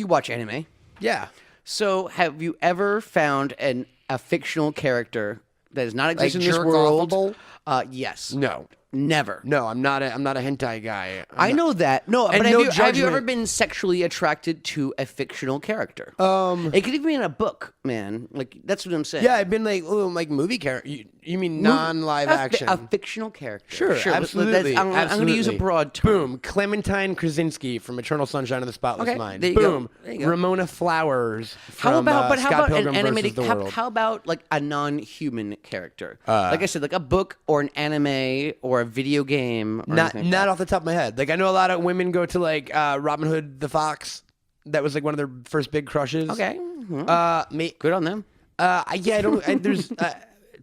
watch anime? Yeah. So have you ever found a fictional character that does not exist Like in this world? jerk-offable? Yes. No. Never. No, I'm not a hentai guy. I know that. No, And but no have you judgment. ever been sexually attracted to a fictional character? It could even be in a book, man. Like that's what I'm saying. Yeah, I've been like movie character. You mean non-live action? A fictional character. Sure, absolutely. I'm going to use a absolutely. broad term. Boom. Clementine Krasinski from Eternal Sunshine of the Spotless Okay, Mind. there you go. Boom. There you go. Ramona Flowers How from about Scott an Pilgrim animated? versus the World. How about like a non-human character? Like I said, like a book or an anime or a video game. Or Not anything like off the top of my head. Like I know a lot of women go to like Robin Hood the Fox. That was like one of their first big crushes. that. Okay. Mhm. Good on them. Yeah, I don't. There's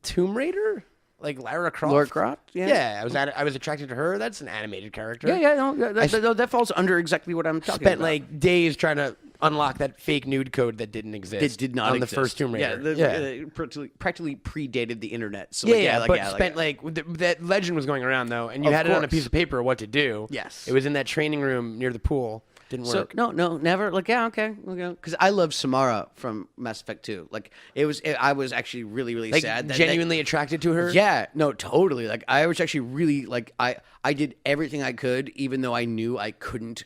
Tomb Raider, like Lara Croft. Lara Croft? Yeah. Yeah, I was attracted to her. That's an animated character. Yeah. No, that falls under exactly what I'm talking Spent about. like days trying to unlock that fake nude code that didn't exist. It did not on exist. the first Tomb Raider. Yeah, practically predated the internet. So Yeah, like, but yeah, spent that legend was going around though, and you Of had it on a course. piece of paper what to do. Yes. it was in that training room near the pool. Didn't So work. no, never. Like okay. Because I love Samara from Mass Effect 2. Like I was actually really Like sad. That, genuinely attracted to her. Yeah, no, totally. Like I was actually really like I did everything I could, even though I knew I couldn't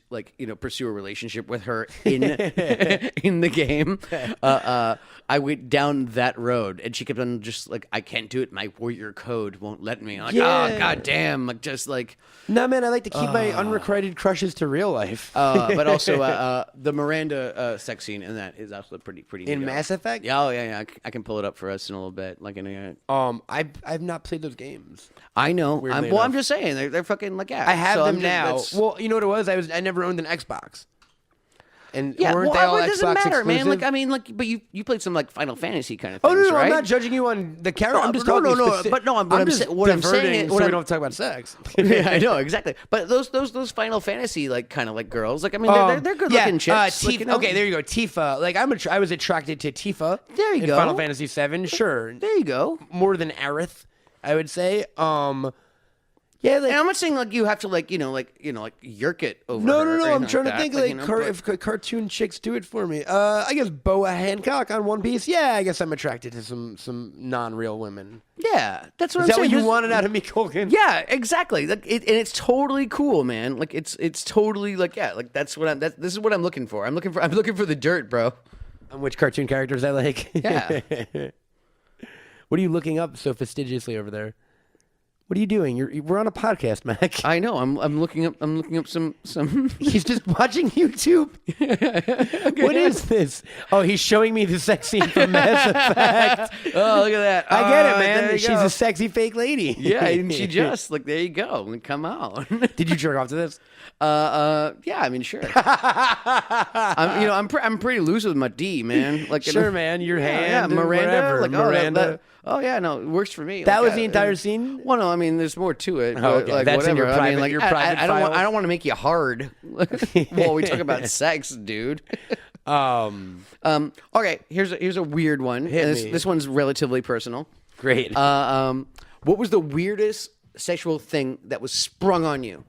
pursue a relationship with her in in the game. I went down that road, and she kept on just like, I can't do it. My warrior code won't let me. I'm like, Yeah. oh god damn, like just like. No, man, I like to keep my unrequited crushes to real life. But also the Miranda sex scene in that is also pretty in neat. Mass Effect. Yeah, oh yeah. I can pull it up for us in a little bit. Like in a. I've not played those games. I know. Weirdly I'm enough. just saying they're fucking like yeah. I have So them I'm now. just- Well, you know what it was? I never owned an Xbox. And Yeah, weren't well, they all it doesn't Xbox matter, man. exclusive? Like, I mean, like, but you played some like Final Fantasy kind of Oh things, no, right? I'm not judging you on the character. I'm just no, talking. no, speci- but no, I'm I'm just sa- what I'm saying diverting is- so what we I'm- don't talk about sex. Yeah, I know exactly. But those Final Fantasy like kind of like girls, like I mean, they're good looking chicks. Tifa, like, you know? Okay, there you go. Tifa. Like I was attracted to Tifa. There you in go. Final Fantasy VII. Sure, There you go. more than Aerith, I would say. Yeah, like And I'm not saying like you have to like yerk it over. no, her no, or no. I'm anything trying like to that. think Like, like you know, if cartoon chicks do it for me. I guess Boa Hancock on One Piece. Yeah, I guess I'm attracted to some non-real women. yeah, that's what Is I'm that saying. what you There's- wanted out of me, Colgan? Yeah, exactly. Like and it's totally cool, man. Like it's totally like like this is what I'm looking for. I'm looking for the dirt, bro. On which cartoon characters I like. Yeah. What are you looking up so fastidiously over there? What are you doing? We're on a podcast, Mac. I know. I'm looking up some. He's just watching YouTube. What is this? Oh, he's showing me the sex scene from Mass Effect. Oh, look at that! I get it, There man. you She's go. a sexy fake lady. Yeah, and she just like there you go. Come on. Did you jerk off to this? Yeah, I mean, sure. I'm pretty loose with my D, man. Like, Sure, man. Your hand, yeah, Miranda. wherever. Like, Miranda. Oh yeah, no, it works for me. That Like, was the entire scene? Well, no, I mean, there's more to it. Oh, but, okay. like, That's in whatever. your I mean, private- like, your I private don't want. files? I don't want to make you hard while we talk about sex, dude. Okay, here's a weird one. Hit And me. this one's relatively personal. Great. What was the weirdest sexual thing that was sprung on you?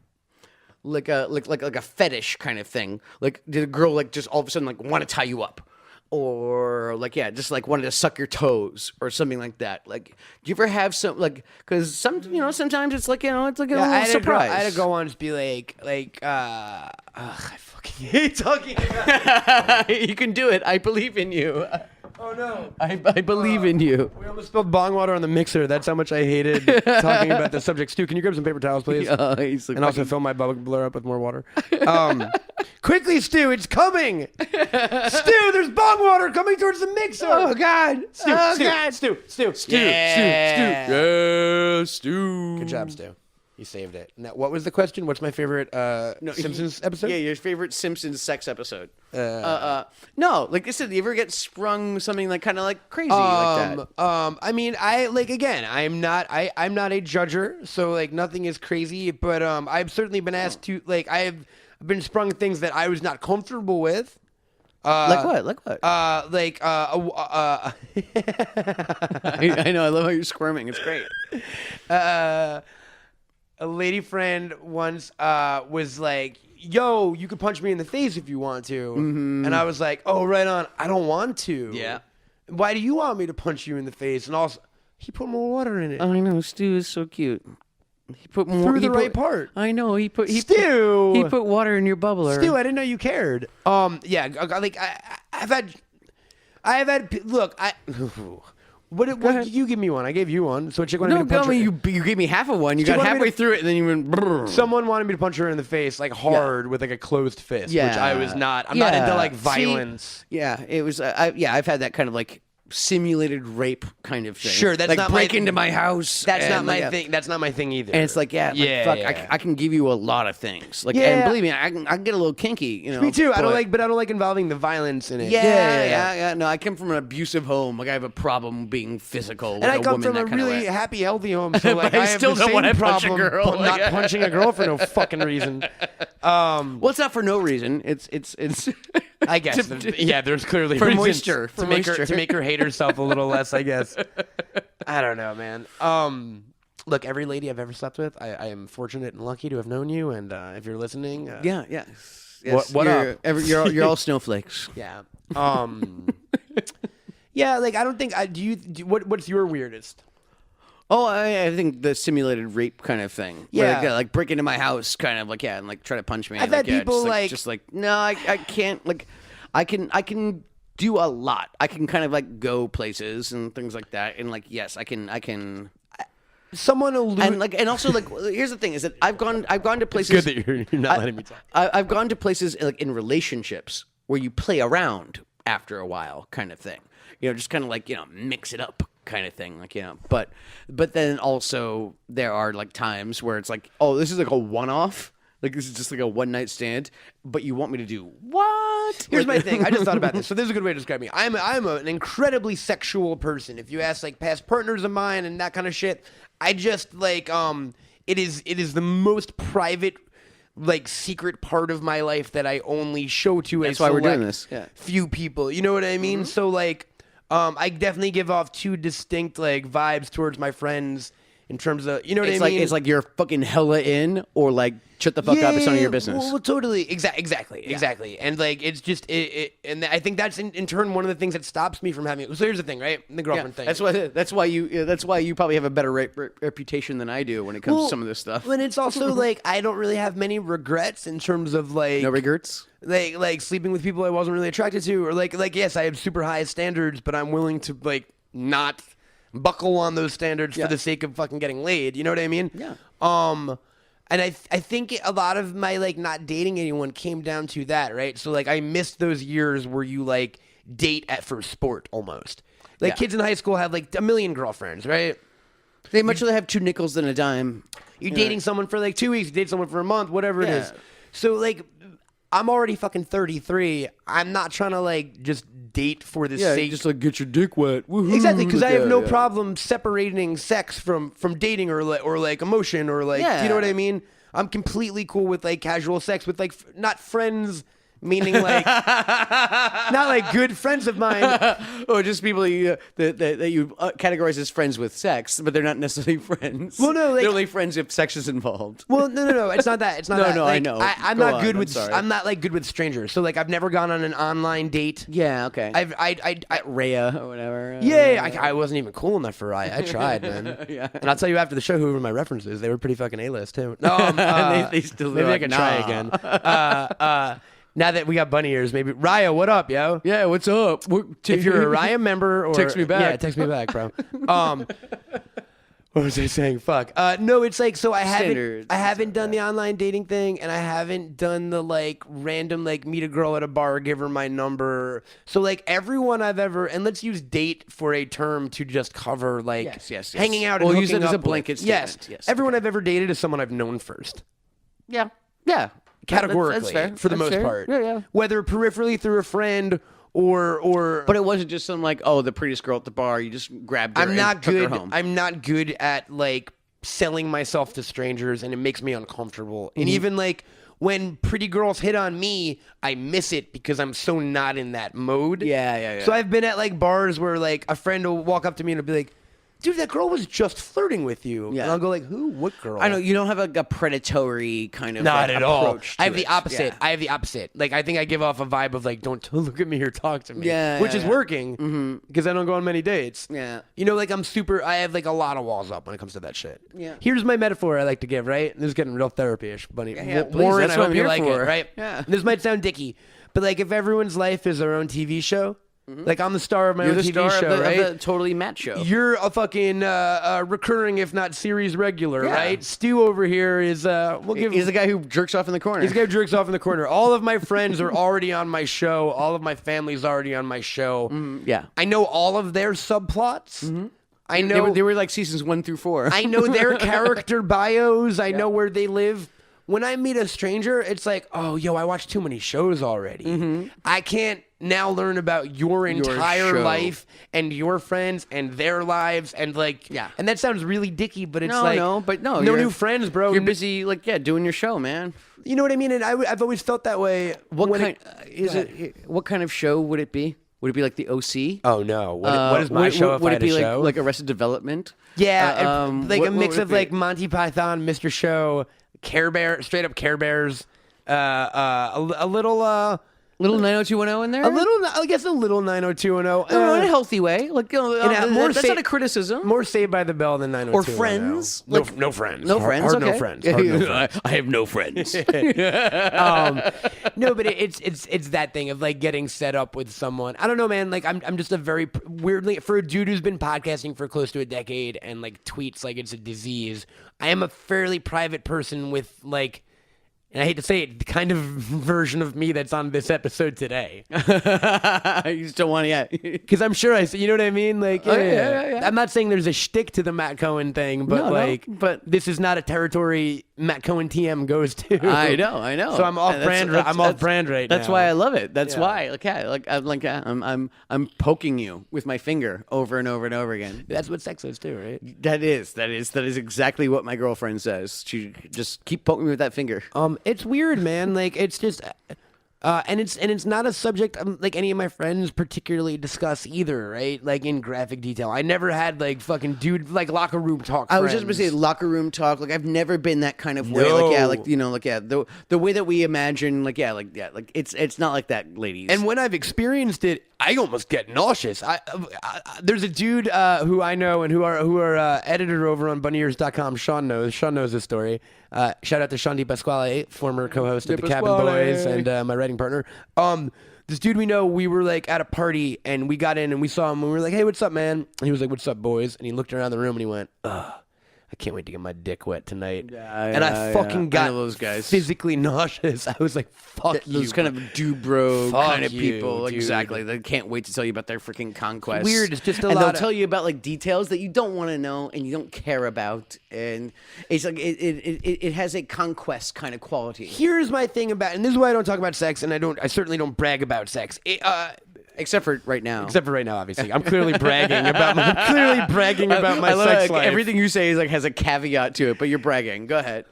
Like a fetish kind of thing. Like, did a girl like just all of a sudden like want to tie you up, or like just like wanted to suck your toes or something like that? Like, do you ever have some like because sometimes it's like it's like a little surprise. I had to go on and just be I fucking hate talking about You can do it. I believe in you. Oh no. I believe in you. We almost spilled bong water on the mixer. That's how much I hated talking about the subject. Stu, can you grab some paper towels, please? He's like And also fill my bubbler up with more water. Quickly, Stu, it's coming! Stu, there's bong water coming towards the mixer! oh God! Stu, oh Stu, God! Stu, Stu, Stu, Yeah. Stu. Yeah, Stu. Good job, Stu. You saved it. Now, what was the question? What's my favorite Simpsons episode? Yeah, your favorite Simpsons sex episode. No, like I said, you ever get sprung something like kind of like crazy like that? I mean, I'm not a judger, so like nothing is crazy. But I've certainly been asked to I've been sprung things that I was not comfortable with. Like what? Like what? I I know. I love how you're squirming. It's great. a lady friend once was like, yo, you could punch me in the face if you want to. And I was like, oh, right on. I don't want to. Yeah. Why do you want me to punch you in the face? And also, he put more water in it. I know. Stu is so cute. He put more Through the right part. I know. He put water in your bubbler. Stu, I didn't know you cared. Yeah, like I've had. Look, What you give me one? I gave you one. So a chick wanted me No, to punch I mean, her. you gave me half of one. You She got wanted me halfway to- through it, and then you went. Brrr. Someone wanted me to punch her in the face, like hard, with like a closed fist, which I was not. I'm not into like See, violence. Yeah, it was. I've had that kind of like simulated rape kind of thing. Sure, that's like not break my- into my house. That's not and, my like, thing. That's not my thing either. And it's like, fuck, I can give you a lot of things. Like, and Yeah. believe me, I can get a little kinky. You know, Me too. I don't but- like involving the violence in it. Yeah. No, I come from an abusive home. Like, I have a problem being physical with And I a come woman from a that kind really of way. happy, healthy home. So like, But I I have still the don't same wanna punch a problem, girl. but not punching a girl for no fucking reason. Well, it's not for no reason. It's. I guess. Yeah, there's clearly For reasons moisture, for to make moisture. her hate herself a little less. I guess. I don't know, man. Look, every lady I've ever slept with, I am fortunate and lucky to have known you. And if you're listening, Yeah. What you're, up? You're all snowflakes. yeah. Yeah, like I don't think I do. What's your weirdest? Oh, I think the simulated rape kind of thing. Yeah. Where, like break into my house, kind of like and like try to punch me. I've like, had people, just like no, I can't. Like, I can do a lot. I can kind of like go places and things like that. And like yes, I can. Someone And also like here's the thing is that I've gone to places. Good that you're not letting me talk. I've gone to places like in relationships where you play around after a while, kind of thing. You know, just kind of like mix it up, kind of thing. Like but then also there are like times where it's like, oh, this is like a one-off. Like this is just like a one-night stand, but you want me to do what? what? Here's my thing. I just thought about this. So this is a good way to describe me. I'm an incredibly sexual person. If you ask like past partners of mine and that kind of shit, I just like it is the most private, like secret part of my life that I only show to That's a why we're doing select this. Yeah. few people. You know what I mean? So like I definitely give off two distinct like vibes towards my friends in terms of, you know what I mean? It's like you're fucking hella in, or like shut the fuck up, it's none of your business. Well, totally, exactly. And like it's just and I think that's in turn one of the things that stops me from having. So here's the thing, right? The girlfriend thing. That's why you probably have a better reputation than I do when it comes to some of this stuff. And it's also like I don't really have many regrets in terms of like No regrets. like sleeping with people I wasn't really attracted to, or like yes, I have super high standards, but I'm willing to like not buckle on those standards for the sake of fucking getting laid. You know what I mean? Yeah. And I think a lot of my like not dating anyone came down to that, right? So like I missed those years where you like date at first sport almost. Like kids in high school have like a million girlfriends, right? They much rather have 2 nickels than a dime. You're dating someone for like 2 weeks, you date someone for a month, whatever it is. So like I'm already fucking 33. I'm not trying to like just date for the sake. just like get your dick wet. Woohoo. Exactly, because I have no problem separating sex from dating or like emotion or like, you know what I mean? I'm completely cool with like casual sex with like not friends, meaning like not like good friends of mine. Or just people that you categorize as friends with sex, but they're not necessarily friends. Well, no, like, they're only friends if sex is involved. Well, no, it's not that. It's not that. No, like, I know. I'm Go not on, good I'm with. sorry. I'm not like good with strangers. So like I've never gone on an online date. Yeah, okay. I Rhea or whatever. I wasn't even cool enough for Raya. I tried, man. Yeah. And I'll tell you after the show who were my references. They were pretty fucking A-list too. No, they still maybe I like, can try again. Now that we got bunny ears, maybe Raya, what up, yo? Yeah, what's up? If you're a Raya member, or Text me back. Yeah, text me back, bro. What was I saying? Fuck. No, it's like so I haven't done the online dating thing, and I haven't done the like random like meet a girl at a bar, give her my number. So like everyone I've ever, and let's use date for a term to just cover like yes. hanging out. We'll and use hooking it as a up blanket with. Yes, statement. Yes. Everyone I've ever dated is someone I've known first. Yeah. Categorically, That's fair. for the That's most fair. part. Yeah. Whether peripherally through a friend or. But it wasn't just some like, oh, the prettiest girl at the bar. You just grabbed her I'm not and took good. her home. I'm not good at like selling myself to strangers, and it makes me uncomfortable. And even like when pretty girls hit on me, I miss it because I'm so not in that mode. Yeah. So I've been at like bars where like a friend will walk up to me and be like, dude, that girl was just flirting with you. Yeah. And I'll go like, who? What girl? I know you don't have like a predatory kind of Not like, at all. approach to I have the it. opposite. Yeah. I have the opposite. Like I think I give off a vibe of like, don't look at me or talk to me. Yeah, which yeah, is yeah. working because I don't go on many dates. Yeah. You know, like I have like a lot of walls up when it comes to that shit. Yeah. Here's my metaphor I like to give. Right. This is getting real therapy-ish, buddy. Yeah, please, Warren, that's I what hope I'm you here like for. it. Right. Yeah. This might sound dicky, but like if everyone's life is their own TV show, like I'm the star of my You're own the TV star show, of the, right? of the Totally Matt show. You're a fucking recurring, if not series regular, Yeah. right? Stu over here is He's the guy who jerks off in the corner. He's the guy who jerks off in the corner. All of my friends are already on my show. All of my family's already on my show. Yeah. I know all of their subplots. I They know were, like seasons 1 through 4. I know their character bios. I know where they live. When I meet a stranger, it's like, oh, yo, I watched too many shows already. I can't now learn about your entire show. life and your friends and their lives and like, and that sounds really dicky, but it's like, no no you're- new friends, bro. You're busy like doing your show, man. You know what I mean? And I've always felt that way. What when kind it- Go ahead. What kind of show would it be? Would it be like the OC? Oh no! What is my show? If Would I it had a be show? like Arrested Development? Yeah, like what a mix would it of be? like Monty Python, Mr. Show, Care Bear, straight up Care Bears, a little. Little 90210 in there? A little, I guess a little 90210. No, in a healthy way. Like that's sa- not a criticism. More Saved by the Bell than 90210. Or Friends? No, Like- no friends. No Hard- friends. hard okay. no friends. Hard no friends. I have no friends. No, but it's that thing of like getting set up with someone. I don't know, man. Like I'm just a very weirdly for a dude who's been podcasting for close to a decade and like tweets like it's a disease. I am a fairly private person with like. And I hate to say it, the kind of version of me that's on this episode today. You still want to, Because I'm sure you know what I mean? Like, yeah. I'm not saying there's a shtick to the Matt Cohen thing, but No, like, but this is not a territory Matt Cohen TM goes to. I know. So I'm off brand. I'm off brand right now. That's why I love it. That's why. I'm poking you with my finger over and over and over again. That's what sex is too, right? That is exactly what my girlfriend says. She just keep poking me with that finger. It's weird, man. Like it's just. And it's not a subject like any of my friends particularly discuss either, right? Like in graphic detail. I never had like fucking dude like locker room talk. I was just gonna say locker room talk. Like I've never been that kind of way. The way that we imagine. Like it's not like that, ladies. And when I've experienced it, I almost get nauseous. There's a dude who I know and who are editor over on BunnyEars.com. Sean knows this story. Shout out to Sean DiPasquale, former co-host of the Cabin Boys and my writing partner. This dude we know, we were like at a party and we got in and we saw him and we were like, "Hey, what's up, man?" And he was like, "What's up, boys?" And he looked around the room and he went, "Ugh. I can't wait to get my dick wet tonight." I fucking got those guys. physically nauseous. I was like, fuck you. Those kind of do-bro kind of you, people. dude. Exactly. They can't wait to tell you about their freaking conquest. Weird. It's just a and lot they'll of- tell you about like details that you don't want to know and you don't care about. And it's like it has a conquest kind of quality. Here's my thing about, and this is why I don't talk about sex, and I certainly don't brag about sex. Except for right now. Except for right now, obviously. I'm clearly bragging about my I love, sex like, life. everything you say is like has a caveat to it, but you're bragging. Go ahead.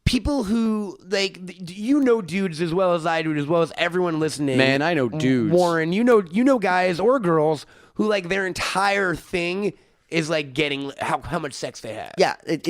People who, like, you know dudes as well as I do, as well as everyone listening. Man, I know dudes. Warren, you know guys or girls who, like, their entire thing is, like, getting how much sex they have. Yeah, it's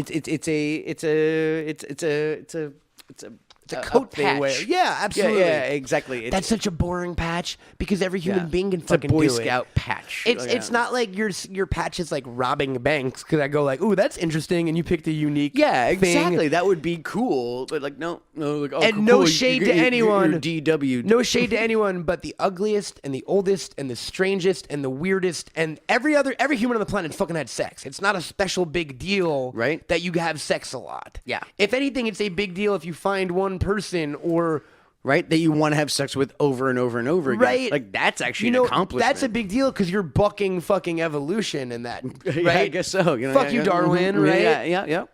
a coat they patch. wear. Yeah, absolutely. Yeah, exactly. That's such a boring patch because every human being can it's fucking a Boy do Scout it. patch. It's not like your patch is like robbing banks because I go like, ooh, that's interesting, and you picked a unique thing. exactly. That would be cool, but like no, like oh, And cool, no cool, shade you're- to you're anyone. DW. No shade to anyone, but the ugliest and the oldest and the strangest and the weirdest and every human on the planet fucking had sex. It's not a special big deal, Right. that you have sex a lot. Yeah. If anything, it's a big deal if you find one person or Right, that you want to have sex with over and over and over again. Right. Like that's actually you know an accomplishment. that's a big deal because you're bucking fucking evolution in that. Right? Yeah, I guess so. You know, Fuck you, Darwin. Mhm. Right? Yeah.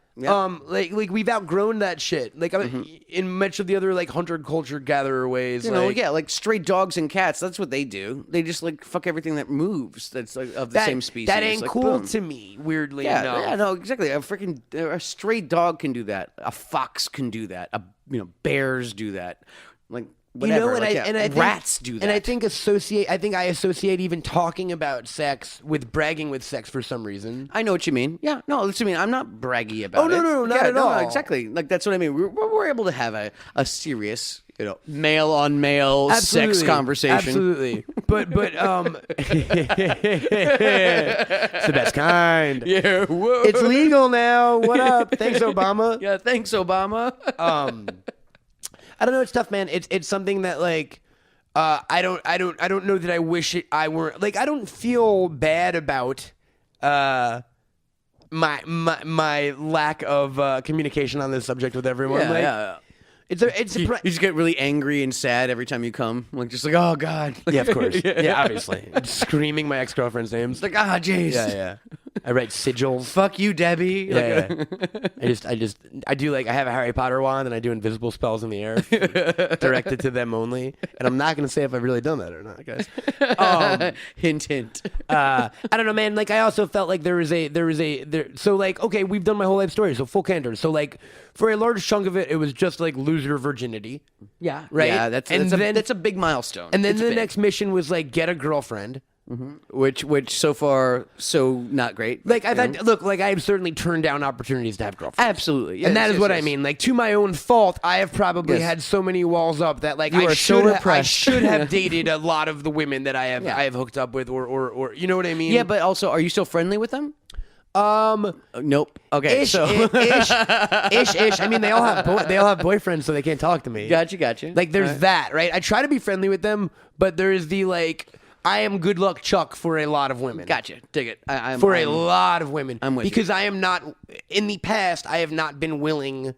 Like we've outgrown that shit. Like in much of the other like hunter culture gatherer ways. You know, like stray dogs and cats. That's what they do. They just like fuck everything that moves. That's like of the same species. That ain't like, cool boom. to me. Weirdly Yeah, enough. yeah, no, exactly. A stray dog can do that. A fox can do that. Bears do that. Like whatever. I think rats do that. And I think I associate even talking about sex with bragging with sex for some reason. I know what you mean. Yeah, no, that's what I mean. I'm not braggy about it. no, not Yeah, at no, all. exactly. Like that's what I mean. We're able to have a serious, male on male sex conversation. Absolutely. But it's the best kind. Yeah. Whoa. It's legal now. What up? Thanks, Obama. Yeah. Thanks, Obama. I don't know. It's tough, man. It's something that like I don't know that I wish I weren't like I don't feel bad about my lack of communication on this subject with everyone. Yeah, like, yeah. It's You just get really angry and sad every time you come. Like just like, oh God. yeah, of course. Yeah, obviously. Screaming my ex-girlfriend's names. Like, ah, jeez. Yeah. I write sigils. Fuck you, Debbie. Yeah. I do like I have a Harry Potter wand and I do invisible spells in the air directed to them only. And I'm not gonna say if I've really done that or not, guys. Hint, hint. I don't know, man. Like I also felt like there was so like okay, we've done my whole life story, so full candor. So like for a large chunk of it, it was just like lose your virginity. Yeah. Right? Yeah, And that's a big milestone. And then It's the big. next mission was like get a girlfriend. Which so far so not great. Like I've had look, like I've certainly turned down opportunities to have girlfriends. Absolutely. And that Yes, is what yes, I yes. mean. Like to my own fault, I have probably Yes. had so many walls up that like You I are so should I repressed. should have dated a lot of the women that I have Yeah. I have hooked up with or you know what I mean? Yeah, but also, are you still friendly with them? Nope. Okay, ish, so ish. I mean, they all have boyfriends, so they can't talk to me. gotcha. Like there's that, right? I try to be friendly with them, but there is the like I am good luck Chuck for a lot of women. Gotcha. Dig it. I'm For a lot of women. I'm with you. because I am not in the past. I have not been willing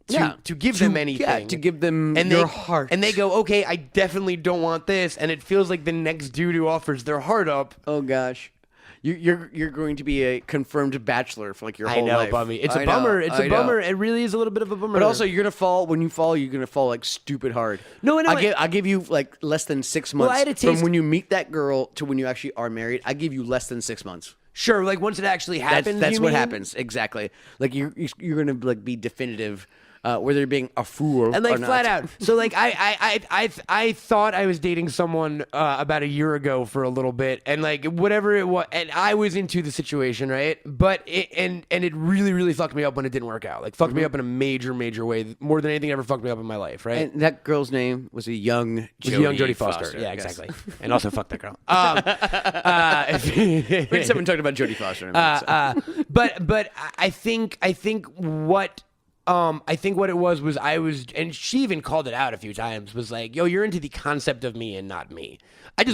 to give them anything. Yeah, to give them and your they, heart. And they go, okay, I definitely don't want this, and it feels like the next dude who offers their heart up. Oh gosh. you're going to be a confirmed bachelor for like your I whole know, life. Bummy. It's a I bummer. know, It's I a know. bummer. It really is a little bit of a bummer. But also, you're gonna fall. When you fall, you're gonna fall like stupid hard. No, I know. I give you like less than 6 months I had a from taste- when you meet that girl to when you actually are married. I give you less than 6 months. sure, like once it actually happens, That's you what mean? happens exactly. Like you're gonna like be definitive, whether you're being a fool And like or not. flat out. So like I thought I was dating someone about a year ago for a little bit, and like whatever it was, and I was into the situation, right? But it really fucked me up when it didn't work out. Like fucked me up in a major way, more than anything ever fucked me up in my life, right? And that girl's name was a young Jodie Foster. Yeah, yes. exactly. And also fuck that girl. We just haven't talked about Jodie Foster in a minute. So. But I think what it was I was, and she even called it out a few times, was like, yo, you're into the concept of me and not me. I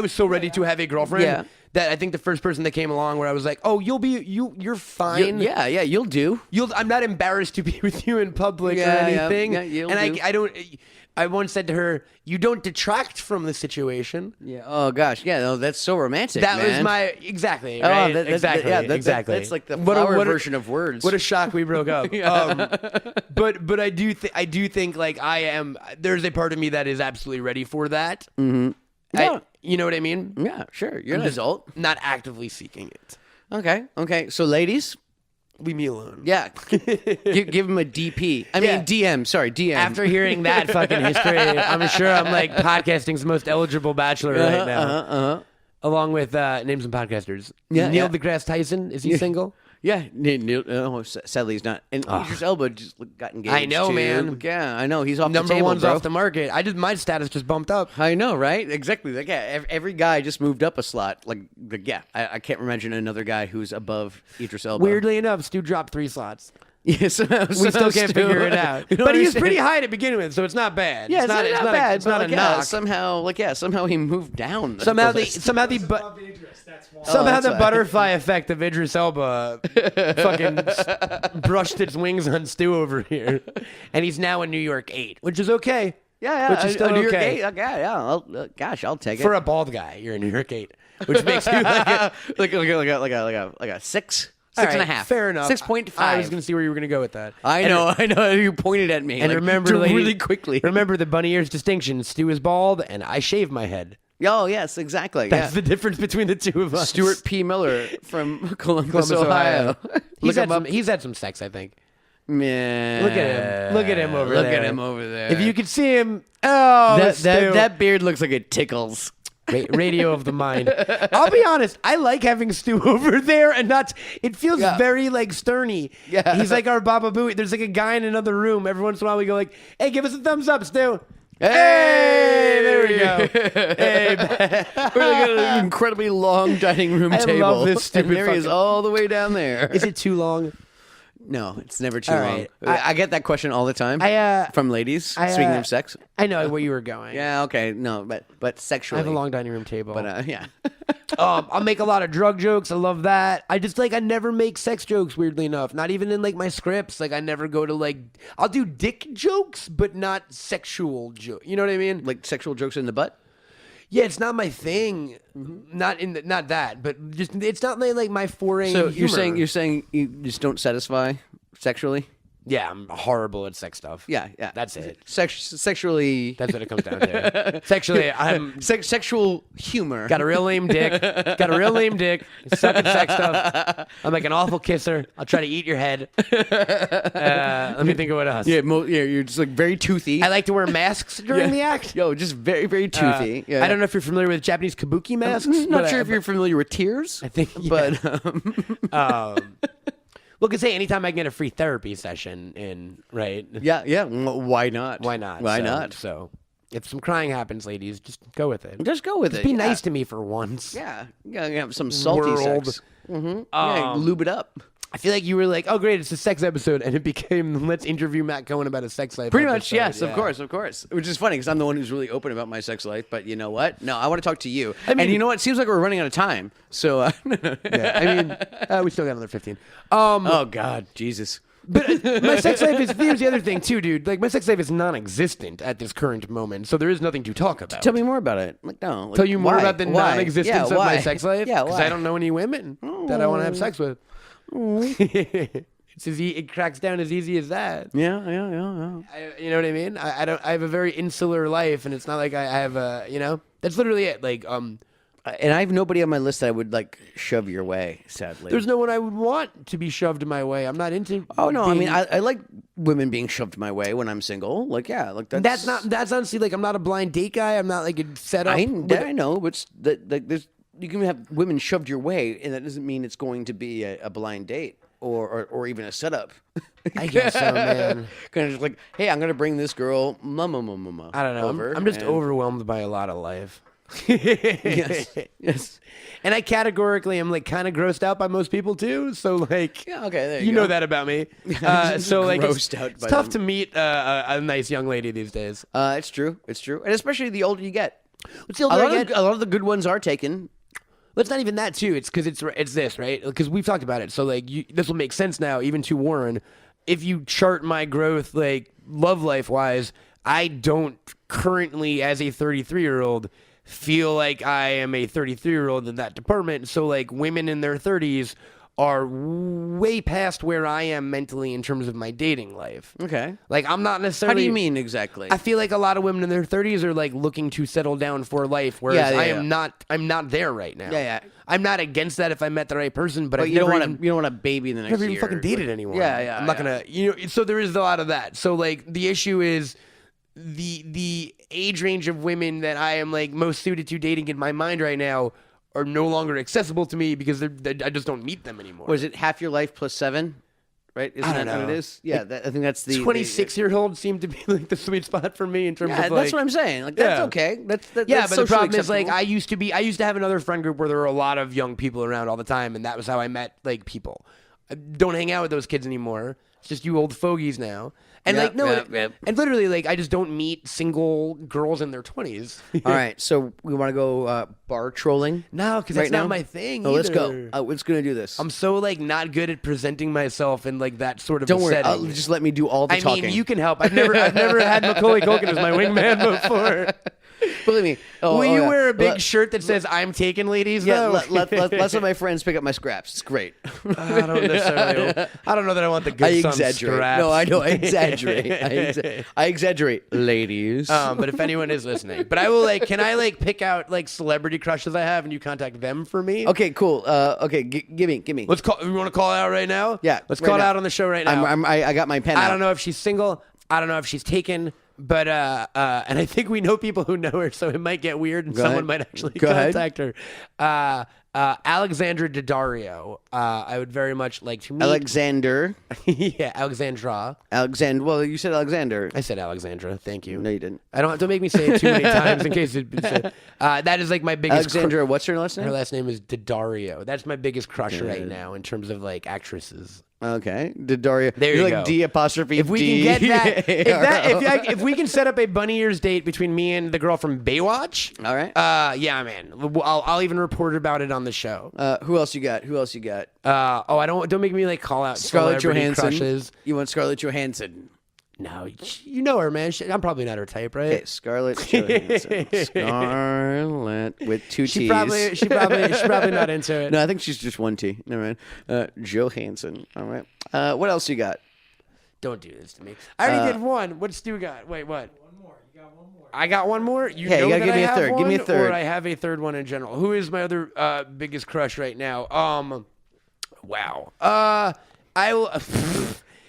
was so ready to have a girlfriend Yeah. that I think the first person that came along where I was like, oh, you're fine. Yeah, you'll do. I'm not embarrassed to be with you in public or Yeah, yeah, anything. yeah, you'll and do. I once said to her, you don't detract from the situation. Yeah. Oh gosh. Yeah. No, that's so romantic. That was man. my exactly Oh, right. exactly. Exactly. That's like the What a- flower what a- version of words. What a shock we broke up. But I do think like there's a part of me that is absolutely ready for that. Mm-hmm. Yeah. You know what I mean? Yeah. Sure. You're an just adult. Not actively seeking it. Okay. So, ladies, Leave me alone. yeah, give him a DP. I mean DM. Sorry, DM. After hearing that fucking history, I'm sure I'm like podcasting's most eligible bachelor right now. Along with name some podcasters. Yeah, Neil yeah. deGrasse Tyson, is he single? Yeah. Sadly, he's not. And Idris Elba just got engaged. I know, too. man. Yeah, I know. He's off Number the table, one's bro. off the market. My status just bumped up. I know, right? Exactly. Like, yeah, every guy just moved up a slot. I can't imagine another guy who's above Idris Elba. Weirdly enough, Stu dropped 3 slots. Yes, We still can't figure it out. You don't But he was understand. pretty high to begin with, so it's not bad. Yeah, it's not bad. It's not but a knock. Somehow he moved down. Somehow the Idris Idris, that's why. somehow that's the why. butterfly effect of Idris Elba fucking brushed its wings on Stu over here, and he's now a New York 8, which is okay. yeah, which is still New York okay. 8, yeah. Gosh, I'll take it For a bald guy, you're a New York 8, which makes you like a, like a 6, all 6 and a right, half. Fair enough. 6.5. I was going to see where you were going to go with that. I know. You pointed at me. And like, remember, ladies, really quickly. Remember the bunny ears distinction. Stu is bald, and I shave my head. Oh, yes, exactly. That's yeah. the difference between the two of us. Stuart P. Miller from Columbus, Columbus, Ohio. He's had some sex, I think. Man. Look at him. Look at him over there. Look at him over there. If you could see him, oh, that beard looks like it tickles. Radio of the mind. I'll be honest. I like having Stu over there, and not. It feels Yeah. very like Sterny. Yeah. He's like our Baba Booey. There's like a guy in another room. Every once in a while, we go like, "Hey, give us a thumbs up, Stu." Hey, there we go. Hey, We're like at an incredibly long dining room I table. love this stupid And there he is fucking- all the way down there. is it too long? No, it's never too All long. right. I get that question all the time from ladies. Speaking of sex. I know where you were going. Yeah, okay. No, but I sexually. have a long dining room table. But yeah. I'll make a lot of drug jokes. I love that. I just I never make sex jokes, weirdly enough. Not even in my scripts. I never go to I'll do dick jokes, but not sexual jokes. You know what I mean? Like sexual jokes in the butt? Yeah, it's not my thing. Mm-hmm. Not that, but just it's not like my foray. So in humor. you're saying you just don't satisfy sexually? Yeah, I'm horrible at sex stuff. Yeah. That's it. Sexually. That's what it comes down to. Sexually, I'm Sexual humor. got a real lame dick. Suck at sex stuff. I'm like an awful kisser. I'll try to eat your head. Let me think of what else. Yeah, you're just very toothy. I like to wear masks during the act. Yo, just very, very toothy. Yeah. I don't know if you're familiar with Japanese kabuki masks. Not but sure if you're familiar with tears. I think, But well, because hey, anytime I can get a free therapy session in, right? yeah. Why not? Why not? Why So- not? So, if some crying happens, ladies, just go with it. Just go with it. Be yeah. nice to me for once. Yeah, you gotta have some salty World. sex. Yeah, lube it up. I feel like you were like, oh, great, it's a sex episode. And it became, let's interview Matt Cohen about a sex life. Pretty much, episode. yes, Yeah. of course. Which is funny because I'm the one who's really open about my sex life. But you know what? No, I want to talk to you. I mean- and you know what? It seems like we're running out of time. So, Yeah, I mean, we still got another 15. oh God, Jesus. But my sex life is, here's the other thing too, dude. Like, my sex life is non-existent at this current moment, so there is nothing to talk about. Tell me more about it. Like, no. Like, Tell you more why? about the Why? non-existence Yeah, of my why? sex life? Yeah, Because why? I don't know any women that I want to have sex with. It's it cracks down as easy as that. Yeah. You know what I mean? I don't. I have a very insular life, and it's not like I have a. You know, that's literally it. Like, And I have nobody on my list that I would like shove your way. Sadly, there's no one I would want to be shoved my way. I'm not into. Oh no, I being- mean I like women being shoved my way when I'm single. Like yeah, like That's not. That's honestly like I'm not a blind date guy. I'm not like a setup. I know, but like there's you can have women shoved your way, and that doesn't mean it's going to be a blind date or even a setup. I guess so, man. Kind of just like, hey, I'm gonna bring this girl, mama. I don't know. Over, I'm just and- overwhelmed by a lot of life. Yes. And I categorically am like kind of grossed out by most people too. So like, Yeah, okay, there you you know go. that about me. Just so like, grossed out it's by tough them. to meet a nice young lady these days. It's true, and especially the older you get. What's the older I get? A lot of the good ones are taken. But it's not even that too. It's because it's this, right? Because we've talked about it. So like, this will make sense now, even to Warren. If you chart my growth, like love life wise, I don't currently, as a 33-year-old, feel like I am a 33-year-old in that department. So like, women in their 30s are way past where I am mentally in terms of my dating life. Okay. Like, I'm not How necessarily. do you mean exactly? I feel like a lot of women in their 30s are like looking to settle down for life, whereas Yeah, I yeah. am not. I'm not there right now. Yeah. I'm not against that if I met the right person, but But I've you don't never want even, to. You don't want a baby in the next never year. even fucking dated anyone. Yeah. I'm not gonna. You know. So there is a lot of that. So like, the issue is the age range of women that I am like most suited to dating in my mind right now are no longer accessible to me because I just don't meet them anymore. Was it half your life plus 7? Right? Isn't don't that what know. it is? Yeah, I think that's the 26-year-old seemed to be like the sweet spot for me in terms Yeah, of like. that's what I'm saying. Like that's Yeah. okay. That's Yeah, that's but the socially problem is like acceptable. I used to have another friend group where there were a lot of young people around all the time, and that was how I met like people. I don't hang out with those kids anymore. It's just you old fogies now. And Yep, like no, yep. and literally like I just don't meet single girls in their 20s. All right, so we want to go bar trolling. No, because right that's now? not my thing. Oh, let's go. either. We're just gonna do this. I'm so like not good at presenting myself in like that sort of Don't a worry. setting. Just let me do all the I talking. mean, you can help. I've never had Macaulay Culkin as my wingman before. believe me. Oh, Will oh, you yeah. wear a big Let- shirt that says "I'm taken, ladies"? Yeah, though? let's let my friends pick up my scraps. It's great. I don't necessarily. I don't know that I want the good I son exaggerate. straps. No, I know. I exaggerate. I exaggerate, ladies. But if anyone is listening, but I will like. Can I like pick out like celebrity crushes I have, and you contact them for me? Okay, cool. Okay, give me. Let's call. You want to call it out right now? Yeah, Let's right call it now. out on the show right now. I got my pen. I out. don't know if she's single. I don't know if she's taken. But and I think we know people who know her, so it might get weird, and Go someone ahead. might actually Go ahead. contact her. Alexandra Daddario. I would very much like to meet. Alexander. Yeah, Alexandra. Alexander. Well, you said Alexander. I said Alexandra. Thank you. No, you didn't. I don't make me say it too many times in case it. That is like my biggest. Alexandra. What's her last name? Her last name is Daddario. That's my biggest crush right now in terms of like actresses. Okay, Daddario. There You're you like go. D apostrophe If we D. can get that, if we can set up a bunny ears date between me and the girl from Baywatch. All right. Yeah, man. I'll even report about it on the show. Who else you got? I don't make me like call out Scarlett celebrity Johansson. crushes. You want Scarlett Johansson? No, you know her, man. I'm probably not her type, right? Okay, Scarlett Johansson. Scarlett with two T's. She probably not into it. No, I think she's just one T. Never mind. Johansson. All right. What else you got? Don't do this to me. I already did one. What Stu got? Wait, what? One more. You got one more. I got one more. You Yeah, you know gotta that give me I a have third. Give me a one, third. Or I have a third one in general. Who is my other biggest crush right now? Wow. I will.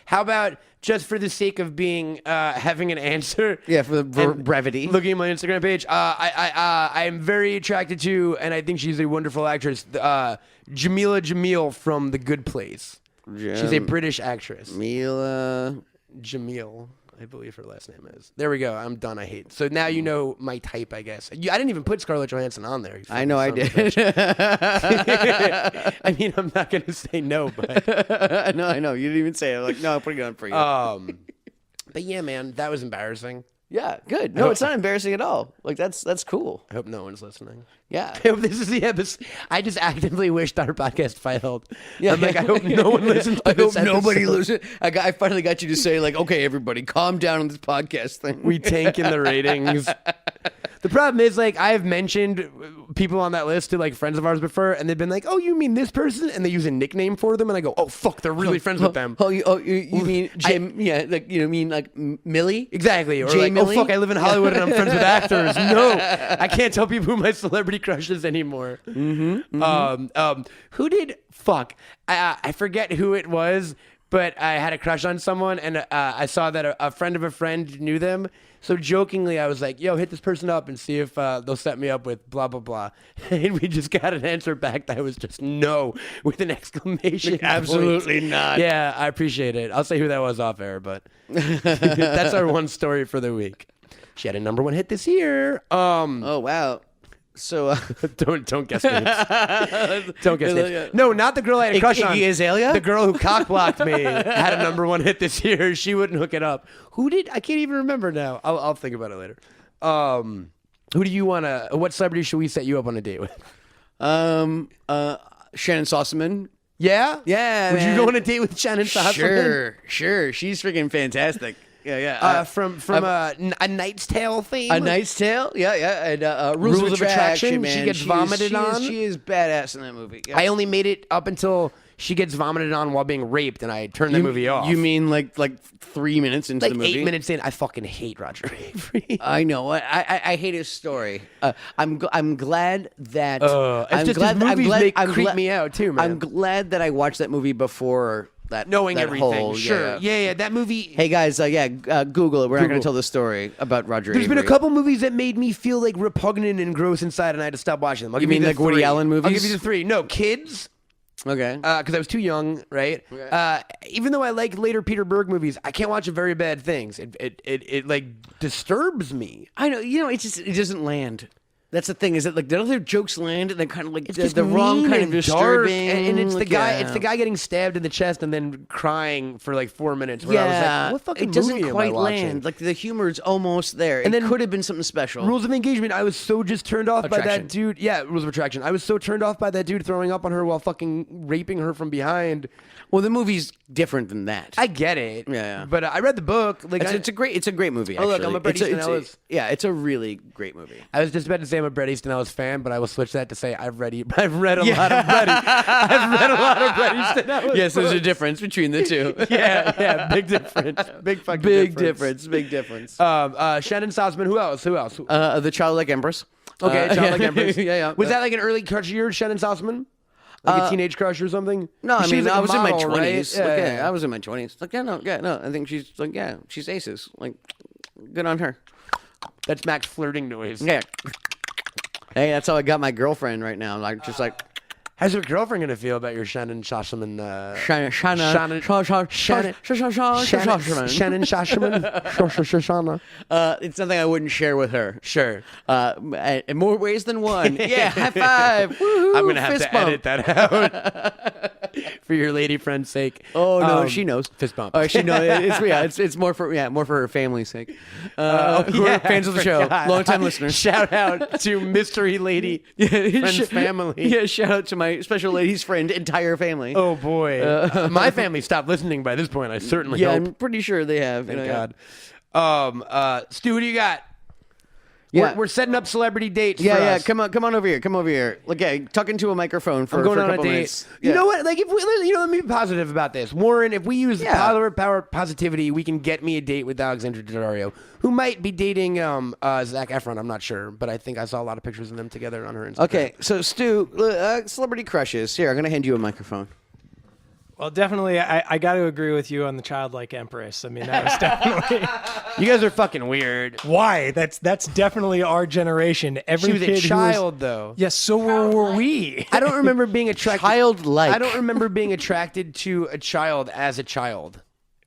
How about just for the sake of being having an answer? Yeah, for the and brevity. Looking at my Instagram page, I am very attracted to, and I think she's a wonderful actress. Jamila Jamil from The Good Place. She's a British actress. Mila. Jamil, I believe her last name is. There we go. I'm done. I hate. So now you know my type, I guess. I didn't even put Scarlett Johansson on there. I know I Son of a did. bitch. I mean, I'm not gonna say no, but I know. You didn't even say it. I'm like, no, I'm putting it on for you. but yeah, man, that was embarrassing. Yeah, good. No, it's not embarrassing at all. Like that's cool. I hope no one's listening. Yeah. I hope this is the episode. I just actively wished our podcast failed. Yeah, I'm like, I hope no one listens to I this hope nobody episode. listens. I finally got you to say like, okay, everybody, calm down on this podcast thing. We tank in the ratings. The problem is, like, I have mentioned people on that list to like friends of ours before, and they've been like, "Oh, you mean this person?" And they use a nickname for them, and I go, "Oh, fuck, they're really friends with them." You mean Jim? Yeah, like you mean like Millie? Exactly. Or Jay like, Millie? "Oh, fuck, I live in Hollywood and I'm friends with actors." No, I can't tell people who my celebrity crush is anymore. Who did? Fuck, I forget who it was, but I had a crush on someone, and I saw that a friend of a friend knew them. So jokingly, I was like, "Yo, hit this person up and see if they'll set me up with blah blah blah." And we just got an answer back that was just no with an exclamation. Absolutely point. not. Yeah, I appreciate it. I'll say who that was off air, but that's our one story for the week. She had a #1 hit this year. Oh wow. So Don't guess names. Don't guess names. No, not the girl I had a crush on. Iggy Azalea? The girl who cockblocked me had a #1 hit this year. She wouldn't hook it up. Who did? I can't even remember now. I'll think about it later. Who do you want to? What celebrity should we set you up on a date with? Shannon Sossaman. Yeah? Yeah, Would man. you go on a date with Shannon Sossaman? Sure. She's freaking fantastic. Yeah. From A Knight's Tale theme? A Knight's Tale, yeah, and Rules of Attraction, man. She gets vomited on? She is badass in that movie. Yeah. I only made it up until she gets vomited on while being raped, and I turned the movie off. You mean like 3 minutes into like the movie? 8 minutes in? I fucking hate Roger Avery. I know. I hate his story. I'm glad that. It's just his movies creep me out too, man. I'm glad that I watched that movie before that. Knowing that everything, whole, sure, yeah. That movie. Hey guys, Google it. We're not going to tell the story about Roger. There's Avery. been a couple movies that made me feel like repugnant and gross inside, and I had to stop watching them. I'll You give mean the like Woody three. Allen movies? I'll give you the three. No, Kids. Okay. Because I was too young, right? Okay. Even though I like later Peter Berg movies, I can't watch Very Bad Things. It like disturbs me. I know. You know, it doesn't land. That's the thing. Is that like the other jokes land and they're kind of like Just the wrong mean kind of and dark, disturbing. and it's the like, guy. yeah. It's the guy getting stabbed in the chest and then crying for like 4 minutes. Where I was like, what fucking it doesn't movie am I quite watching? land. Like the humor's almost there. And It then could have been something special. Rules of Engagement, I was so just turned off by Attraction. that dude. Yeah, Rules of Attraction. I was so turned off by that dude throwing up on her while fucking raping her from behind. Well, the movie's different than that. I get it. Yeah. But I read the book. Like it's a great movie. Oh, look, actually. I'm a Bret Easton Ellis. It's a really great movie. I was just about to say I'm a Bret Easton Ellis fan, but I will switch that to say I've read a lot of Bret. I've read a lot of Bret Easton Ellis. Yes, there's a books. difference between the two. Yeah, big difference. Big fucking Big difference. difference. Shannon Sossaman. Who else? The Childlike Empress. Okay, Childlike Empress. Yeah. Was that like an early crush of yours, Shannon Sossaman? Like a teenage crush or something? No, I She mean, like I a was in my model, 20s. right? Like, Yeah. I was in my 20s. Like, no. I think she's like, she's aces. Like, good on her. That's Mack's flirting noise. Yeah. Hey, that's how I got my girlfriend right now. Like, just like. How's your girlfriend gonna feel about your Shannon Sossaman? Shannon Sossaman. It's something I wouldn't share with her. Sure. In more ways than one. Yeah, high five. Woo-hoo, I'm gonna have fist to bump. edit that out for your lady friend's sake. Oh no, she knows. Fist bump. Oh, she knows. It's more for her family's sake. Who are fans of the show, long time listeners. Shout out to mystery lady friend's family. Yeah, shout out to my special lady's friend, entire family. Oh boy, my family stopped listening by this point. I certainly yeah, hope. I'm pretty sure they have. Thank yeah. God. Stu, what do you got? Yeah. We're setting up celebrity dates. Yeah, for yeah. us. Come on over here. Look, tuck into a microphone for, I'm going for a on a couple date. minutes. You Yeah. know what? Like, if we, let me be positive about this. Warren, if we use power positivity, we can get me a date with Alexandra Daddario, who might be dating Zac Efron. I'm not sure, but I think I saw a lot of pictures of them together on her Instagram. Okay, so Stu, celebrity crushes. Here, I'm gonna hand you a microphone. Well, definitely, I got to agree with you on the Childlike Empress. I mean, that was definitely You guys are fucking weird. why. That's definitely our generation. Every She was kid a child, though. Yes, so were we. I don't remember being attracted. Childlike. I don't remember being attracted to a child as a child.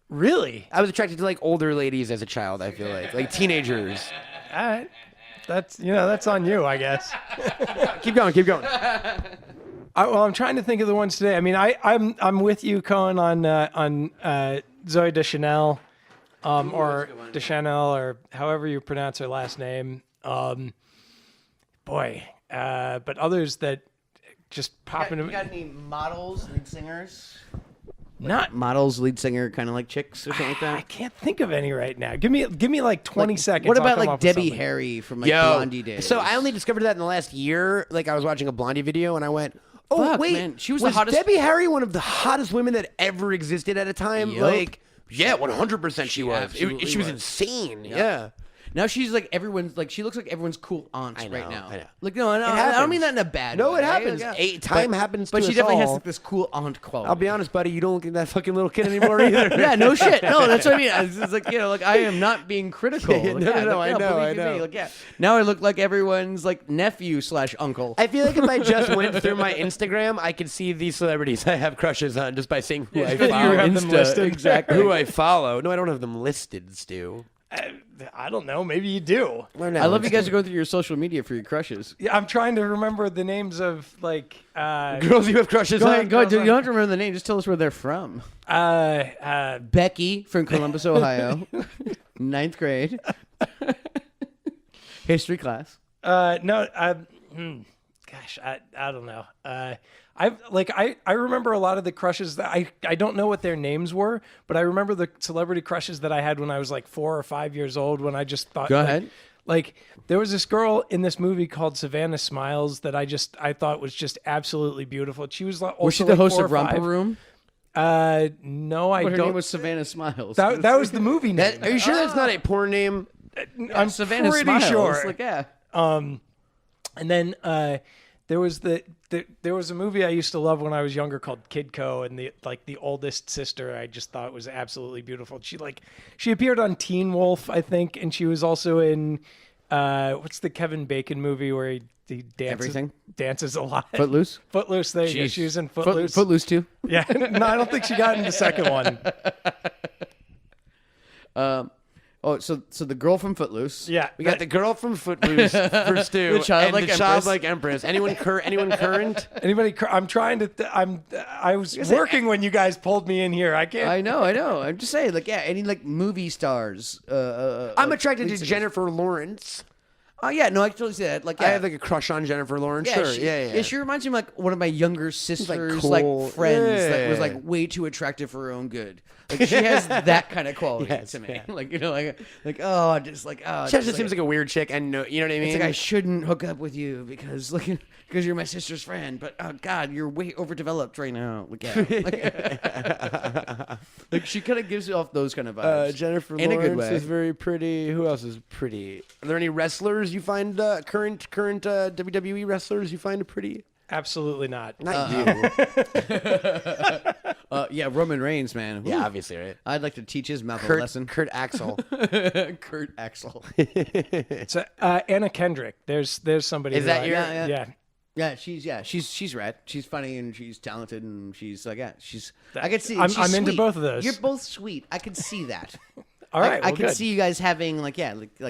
Really? I was attracted to like older ladies as a child. I feel like teenagers. All right. That's on you, I guess. Keep going. I'm trying to think of the ones today. I mean, I'm with you, Cohen, on Zoe Deschanel. or Deschanel, or however you pronounce her last name. But others that just pop into. You got any models, lead singers? Not Models, lead singer, kind of like chicks or something like I that. can't think of any right now. Give me like 20 seconds. What I'll about come like up with Debbie something. Harry from like Blondie days? So I only discovered that in the last year. Like I was watching a Blondie video and I went, "Oh Fuck, wait, man. She was the hottest- Debbie Harry one of the hottest women that ever existed at a time?" Yup. Like, yeah, 100% she was. absolutely She was was. insane. Yeah. Now she's like everyone's like she looks like everyone's cool aunt right know, now. I know. Like no, I don't happens. mean that in a bad No, way. it happens. Time happens But to she us definitely has all. like this cool aunt quality. I'll be honest, buddy. You don't look like that fucking little kid anymore either. Yeah, no shit. No, that's what I mean. It's like like I am not being critical. Yeah, no, Like, no, like, I know, believe I you me. know. Like, yeah. Now I look like everyone's like nephew / uncle. I feel like if I just went through my Instagram, I could see these celebrities I have crushes on just by seeing who I you follow. have them listed. Exactly. Who I follow. No, I don't have them listed, Stu. I don't know. Maybe you do. I love you guys are going through your social media for your crushes. Yeah, I'm trying to remember the names of like Girls you have crushes Go on. ahead, dude. You don't have to remember the name. Just tell us where they're from. Becky from Columbus, Ohio, 9th grade, history class. no, gosh, I don't know. I remember a lot of the crushes that I don't know what their names were, but I remember the celebrity crushes that I had when I was like 4 or 5 years old, when I just thought, Go like, ahead. Like there was this girl in this movie called Savannah Smiles that I thought was just absolutely beautiful. She was also Was she the host 4 of or Romper 5. Room? No, I But her don't. name was Savannah Smiles. that was the movie name. Are you sure that's not a porn name? I'm Savannah pretty Smiles. sure. Like, yeah. And then there was there was a movie I used to love when I was younger called Kid Co, and the oldest sister I just thought was absolutely beautiful. She appeared on Teen Wolf, I think, and she was also in what's the Kevin Bacon movie where he dances a lot. Footloose? Footloose, there you go. She was in Footloose. Footloose too. Yeah. No, I don't think she got in the second one. So the girl from Footloose. Yeah. We got the girl from Footloose for Stu. The childlike and the empress. childlike empress. Anyone current? Anybody? I'm trying to. I was working when you guys pulled me in here. I can't. I know. I'm just saying, like, yeah, any like movie stars. I'm attracted to Jennifer Lawrence. Oh yeah, no, I can totally see that. Like, yeah. I have like a crush on Jennifer Lawrence. yeah, Sure. Yeah. She reminds me of like one of my younger sisters, cool. like friends that was Yeah. like way too attractive for her own good. Like she has that kind of quality Yes, to me. yeah. Like oh, just like oh, She just just seems like a weird chick, and you know what I mean? it's like I shouldn't hook up with you because you're my sister's friend, but oh god, you're way overdeveloped right now. Like, yeah. Like she kind of gives off those kind of vibes. Jennifer in a good Lawrence way. is very pretty. Who else is pretty? Are there any wrestlers you find current WWE wrestlers you find pretty? Absolutely not. Not you. Yeah, Roman Reigns, man. Ooh. Yeah, obviously, right? I'd like to teach his mouth a Kurt lesson. Axel. Kurt Axel. It's Anna Kendrick. There's somebody. Is who that I- your- Yeah. She's rad. She's funny and she's talented and she's like she's. I could see. I'm she's into sweet. both of those. You're both sweet. I could see that. All right. I well, could good. see you guys having like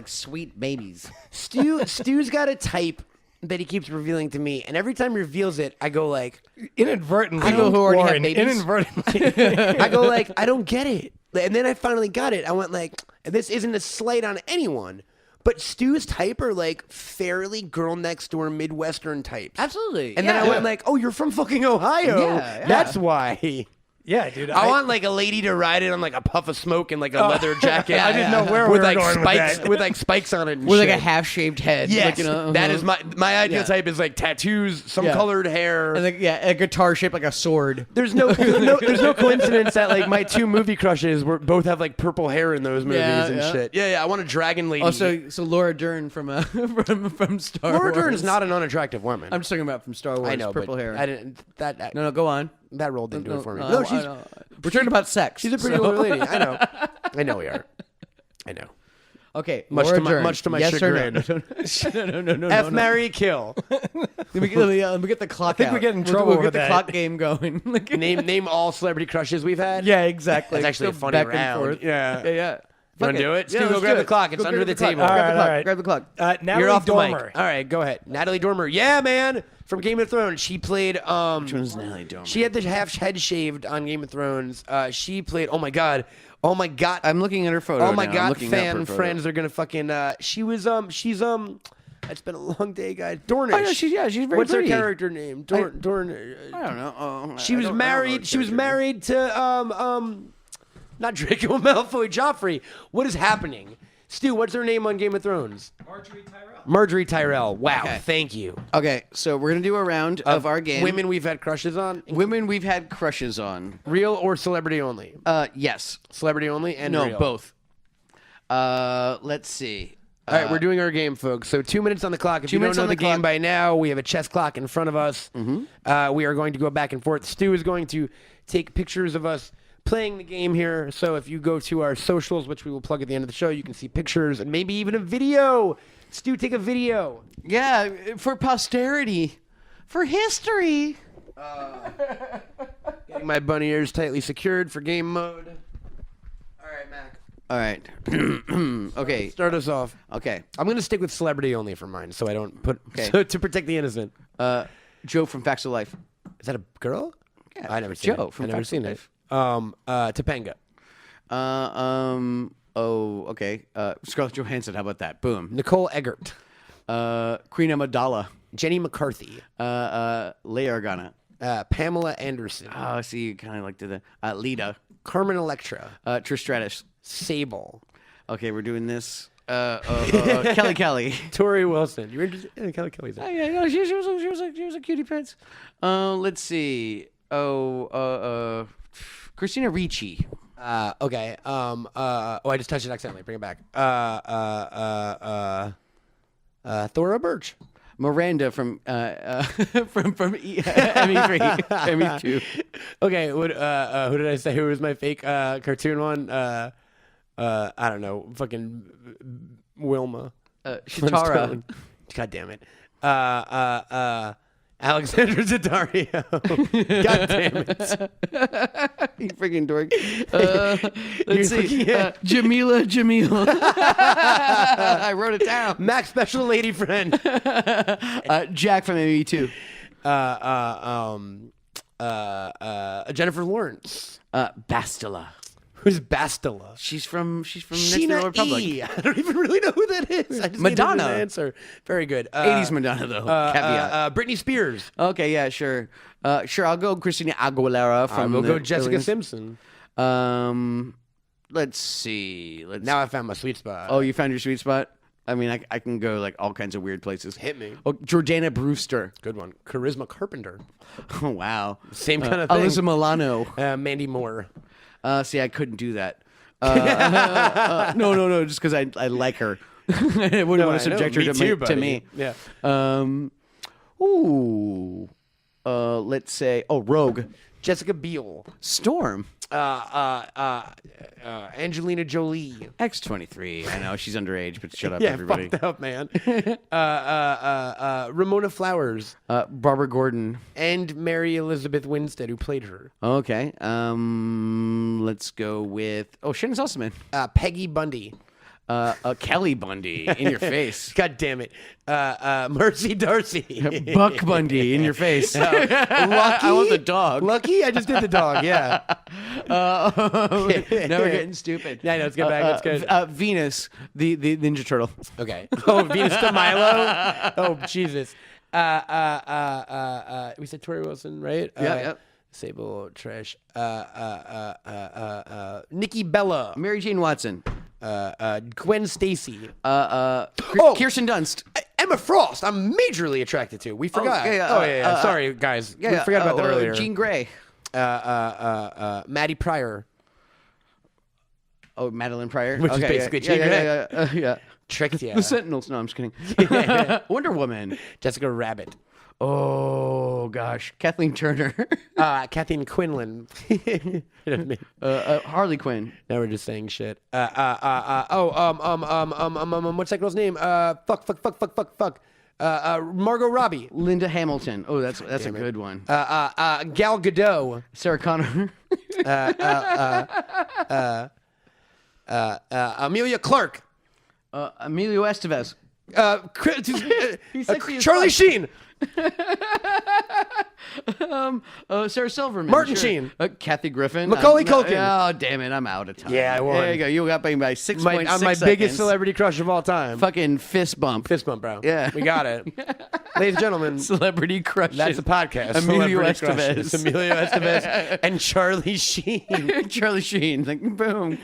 sweet babies. Stu's got a type that he keeps revealing to me, and every time he reveals it, I go like, Inadvertently. People who already have Warren, babies? Inadvertently. I go like, I don't get it. And then I finally got it. I went like, this isn't a slight on anyone, but Stu's type are like fairly girl next door Midwestern types. Absolutely. And then I went like, oh, you're from fucking Ohio. Yeah. That's why. Yeah, dude. I want like a lady to ride it on like a puff of smoke and like a leather jacket. I didn't know where we with were like going with spikes that. with like spikes on it and with like shit. a half-shaved head. Yes, like, that is my ideal Yeah. type is like tattoos, some Yeah. colored hair. and like a guitar shaped like a sword. There's no coincidence that like my two movie crushes both have like purple hair in those movies Yeah, and yeah. shit. Yeah, I want a dragon lady. Oh, so Laura Dern from from Star Wars. Laura Dern's not an unattractive woman. I'm just talking about from Star Wars. I know, purple but hair. I didn't. That No, go on. that role didn't do it for me. No, No, I she's know. We're talking about sex. she's a pretty so- old lady. I know. I know we are. I know. Okay, Much Laura to my- Dern. much to my yes chagrin. Or no, no. F, marry, kill. Let me get the clock. think we out. get in We'll- trouble We'll get with the that. clock game going. name all celebrity crushes we've had. Yeah, exactly. That's actually a Go funny back round. and forth. Yeah. yeah. You want to do it? Stu, Yeah, go let's grab do the it. clock. It's Go under grab the the clock. table. All Grab the right, clock. all right. Grab the clock. Natalie You're off Dormer. the mic. All right, go ahead. Natalie Dormer. Yeah, man. From Game of Thrones. She played. Which one's Natalie Dormer? She had the half head shaved on Game of Thrones. She played. Oh my god. Oh my god. I'm looking at her photo. Oh my now. I'm god, looking up her fam, photo. friends are gonna fucking. She's. It's been a long day, guys. Dornish. Oh, yeah, she's very What's pretty. her character name? Dorn. I don't know. Oh, She was married. She was married to not Draco Malfoy, Joffrey. What is happening? Stu, what's her name on Game of Thrones? Marjorie Tyrell. Wow, Okay. thank you. Okay, so we're gonna do a round of our game. Women we've had crushes on, Women we've had crushes on. real or celebrity only? Yes. Celebrity only and No, real. both. Let's see. All right, we're doing our game, folks. So 2 minutes on the clock. If 2 you don't minutes know on the the game clock. by now, we have a chess clock in front of us. We are going to go back and forth. Stu is going to take pictures of us playing the game here. So if you go to our socials, which we will plug at the end of the show, you can see pictures and maybe even a video. Stu, take a video. Yeah, for posterity, for history. Getting my bunny ears tightly secured for game mode. All right, Mac. All right. Okay. Start us off. Okay. I'm going to stick with celebrity only for mine, so I don't put Okay. so to protect the innocent. Joe from Facts of Life. Is that a girl? Yeah, I never seen Joe it. from I never Facts of seen Life. it. Topanga. Oh, okay. Scarlett Johansson. How about that? Boom. Nicole Eggert. Queen Amidala. Jenny McCarthy. Leia Organa. Pamela Anderson. Oh, see, you kind of like to the Lita. Carmen Electra. Trish Stratus. Sable. Okay, we're doing this. Kelly. Tori Wilson. You're interested? Yeah, Kelly's there. Yeah, no, she was a cutie pants. Let's see. Christina Ricci. Okay. I just touched it accidentally. Bring it back. Thora Birch. Miranda from ME3, ME2. Okay. Who did I say? Who was my fake cartoon one? I don't know. Fucking Wilma. Shatara. God damn it. Alexandra Daddario. God damn it. You freaking dork. Let's see. Jamila. I wrote it down. Max special lady friend. Jack from ME2. Jennifer Lawrence. Bastila. Who's Bastila? She's from Next Sheena Republic. E. I don't even really know who that is. I just Madonna. needed an answer. Very good. 80s Madonna though. Caveat. Britney Spears. Okay, yeah, sure. Sure, I'll go Christina Aguilera from We'll the go Jessica Aliens. Simpson. Let's see. Now I found my sweet spot. Oh, you found your sweet spot? I mean, I can go like all kinds of weird places. Hit me. Oh, Jordana Brewster. Good one. Charisma Carpenter. Oh, wow. Same kind of thing. Alyssa Milano. Mandy Moore. See, I couldn't do that. No, just because I like her. I wouldn't want to subject her to me. Yeah. Let's say, Rogue. Jessica Biel. Storm. Angelina Jolie. X23. I know, she's underage, but shut up, Yeah, everybody. fucked up, man. Ramona Flowers. Barbara Gordon. And Mary Elizabeth Winstead, who played her. Okay. Let's go with Shannon Sussman. Peggy Bundy. Kelly Bundy in your face. God damn it. Mercy Darcy. Buck Bundy in your face. Lucky. I want the dog. Lucky? I just did the dog, yeah. Now we're getting stupid. Yeah, I know, it's good back. It's good. Venus, the Ninja Turtle. Okay. Oh, Venus de Milo? Oh, Jesus. We said Tori Wilson, right? Yeah. Sable, Trish. Nikki Bella. Mary Jane Watson. Gwen Stacy. Kirsten Dunst. Emma Frost. I'm majorly attracted to. We forgot. yeah, Sorry, guys. We forgot about that earlier. Jean Grey. Maddie Pryor. Oh, Madeline Pryor. Which is basically Jean Grey. Yeah. Tricked ya. The Sentinels. No, I'm just kidding. Wonder Woman. Jessica Rabbit. Oh gosh, Kathleen Turner. Kathleen Quinlan. You know what I mean? Harley Quinn. Now we're just saying shit. What's that girl's name? Fuck. Margot Robbie. Linda Hamilton. Oh, that's a good one. Gal Gadot. Sarah Connor. Amelia Clark. Emilio Estevez. Charlie Sheen. Sarah Silverman. Martin Sheen. Kathy Griffin. Macaulay Culkin. Oh, damn it. I'm out of time. Yeah, I won. There you go. You got me by 6.6 I'm my seconds. biggest celebrity crush of all time. Fucking fist bump. Fist bump, bro. Yeah. We got it. Ladies and gentlemen, Celebrity crush. that's a podcast. Emilio Celebrity Crushes. Estevez. Emilio Estevez and Charlie Sheen. Charlie Sheen. Like, boom.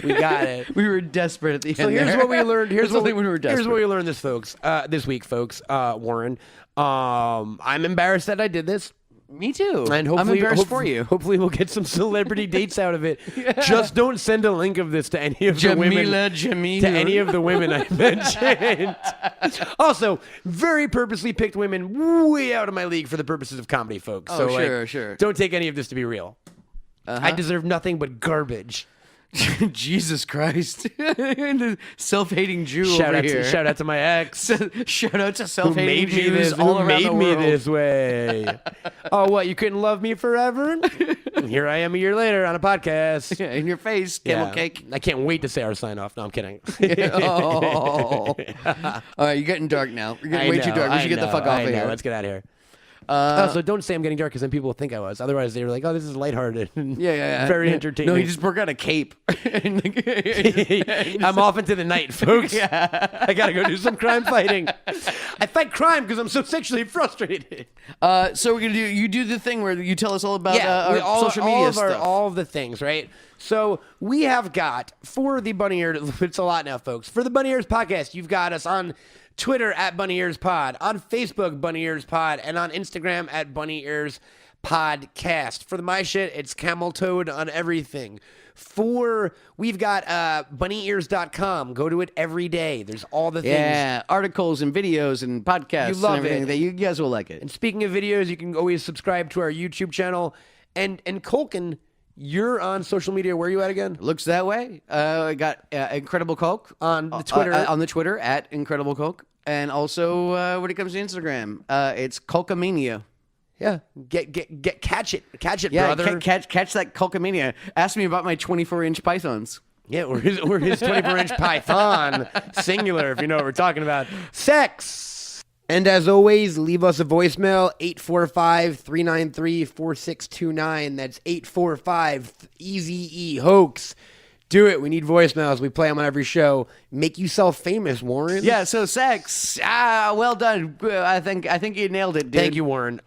We got it. We were desperate at the So end. here's there. what we learned. Here's That's what only when we were desperate. Here's what we learned this week, folks. Warren, I'm embarrassed that I did this. Me too. And I'm hopefully, embarrassed for you. Hopefully, we'll get some celebrity dates out of it. Just don't send a link of this to any of the women. Jamila. To any of the women I mentioned. Also, very purposely picked women way out of my league for the purposes of comedy, folks. Oh, So, sure. Don't take any of this to be real. I deserve nothing but garbage. Jesus Christ. Self-hating Jew Shout over out, here. shout out to my ex. Shout out to Who self-hating made me Jews this? all Who around made the me world. this way? Oh, what? You couldn't love me forever? And here I am a year later on a podcast. Yeah, in your face, camel Yeah. cake. I can't wait to say our sign off. No, I'm kidding. Oh. All right, you're getting dark now. You're getting way too dark. We should get the fuck off of here. Let's get out of here. Uh, So don't say I'm getting dark because then people will think I was. Otherwise, they were like, "Oh, this is lighthearted, and yeah. very Yeah. entertaining." No, he just broke out a cape. I'm off into the night, folks. I gotta go do some crime fighting. I fight crime because I'm so sexually frustrated. So we're gonna do. You do the thing where you tell us all about our all, social media stuff. all of the things, right? So we have got for the Bunny Ears. It's a lot now, folks. For the Bunny Ears podcast, you've got us on Twitter at Bunny Ears Pod, on Facebook Bunny Ears Pod, and on Instagram at Bunny Ears Podcast. For the my shit, it's Camel Toad on everything. We've got bunnyears.com. Go to it every day. There's all the things. Yeah, articles and videos and podcasts. You love and everything it. That you guys will like it. And speaking of videos, you can always subscribe to our YouTube channel. And Colkin, you're on social media. Where are you at again? Looks that way. I got Incredible Coke On the Twitter. on the Twitter at Incredible Coke, and also when it comes to Instagram, it's Colkamania. Yeah, catch it, Yeah, brother. catch that Colkamania. Ask me about my 24-inch pythons. Yeah, or his 24-inch python, singular, if you know what we're talking about. Sex. And as always, leave us a voicemail, 845-393-4629. That's 845-EZE-HOAX. Do it. We need voicemails. We play them on every show. Make yourself famous, Warren. Yeah, so sex. Well done. I think you nailed it, dude. Thank you, Warren.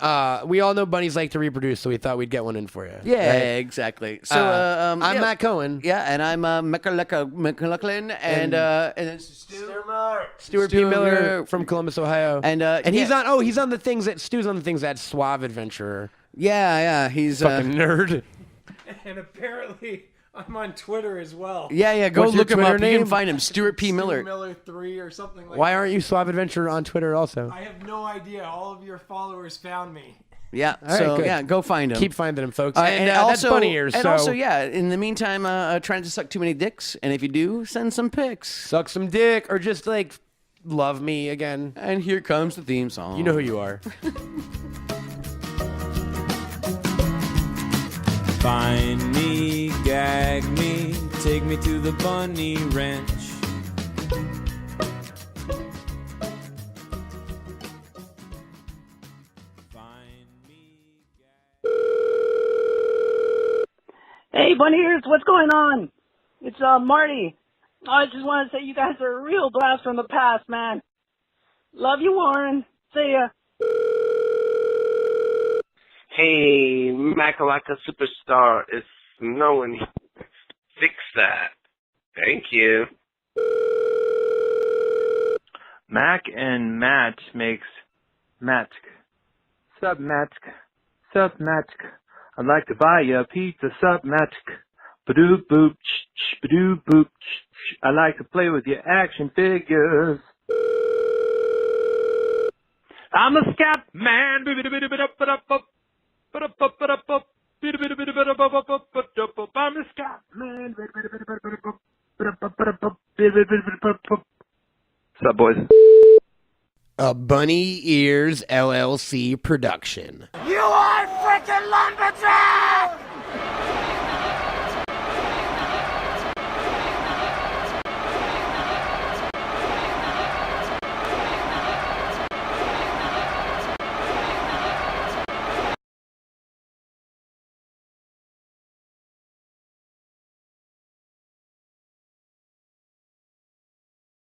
We all know bunnies like to reproduce, so we thought we'd get one in for you. Yeah, right? exactly. So I'm yeah. Matt Cohen. Yeah, and I'm McLaughlin, and it's Stuart P. Miller from Columbus, Ohio. And he's on. He's on the things that Stu's on the things that Suave Adventurer. Yeah, he's Fucking nerd. And apparently, I'm on Twitter as well. Yeah. Go What's your look him Twitter up. You name? can find him, Stuart P. Miller. Miller 3 or something like Why that. aren't you Suave Adventurer on Twitter also? I have no idea. All of your followers found me. Yeah. right, So good. yeah, go find him. Keep finding him, folks. and that's also, Bunny Ears. and so also, yeah. In the meantime, trying to suck too many dicks, and if you do, send some pics. suck some dick or just like love me again. And here comes the theme song. You know who you are. Find me, gag me, take me to the bunny ranch. Find me, Hey, Bunny Ears, what's going on? It's Marty. I just want to say you guys are a real blast from the past, man. Love you, Warren. See ya. Hey, Macalaka Superstar, it's snowing. Fix that. Thank you. Mack and Matt makes Matk. Sup, Matk. Sup, Matk. I'd like to buy you a pizza, sup, Matk. Badoo boop, badoo boop. I like to play with your action figures. I'm a scat man. I'm a scat man. What's up, boys? A Bunny Ears LLC production. You are freaking lumberjack!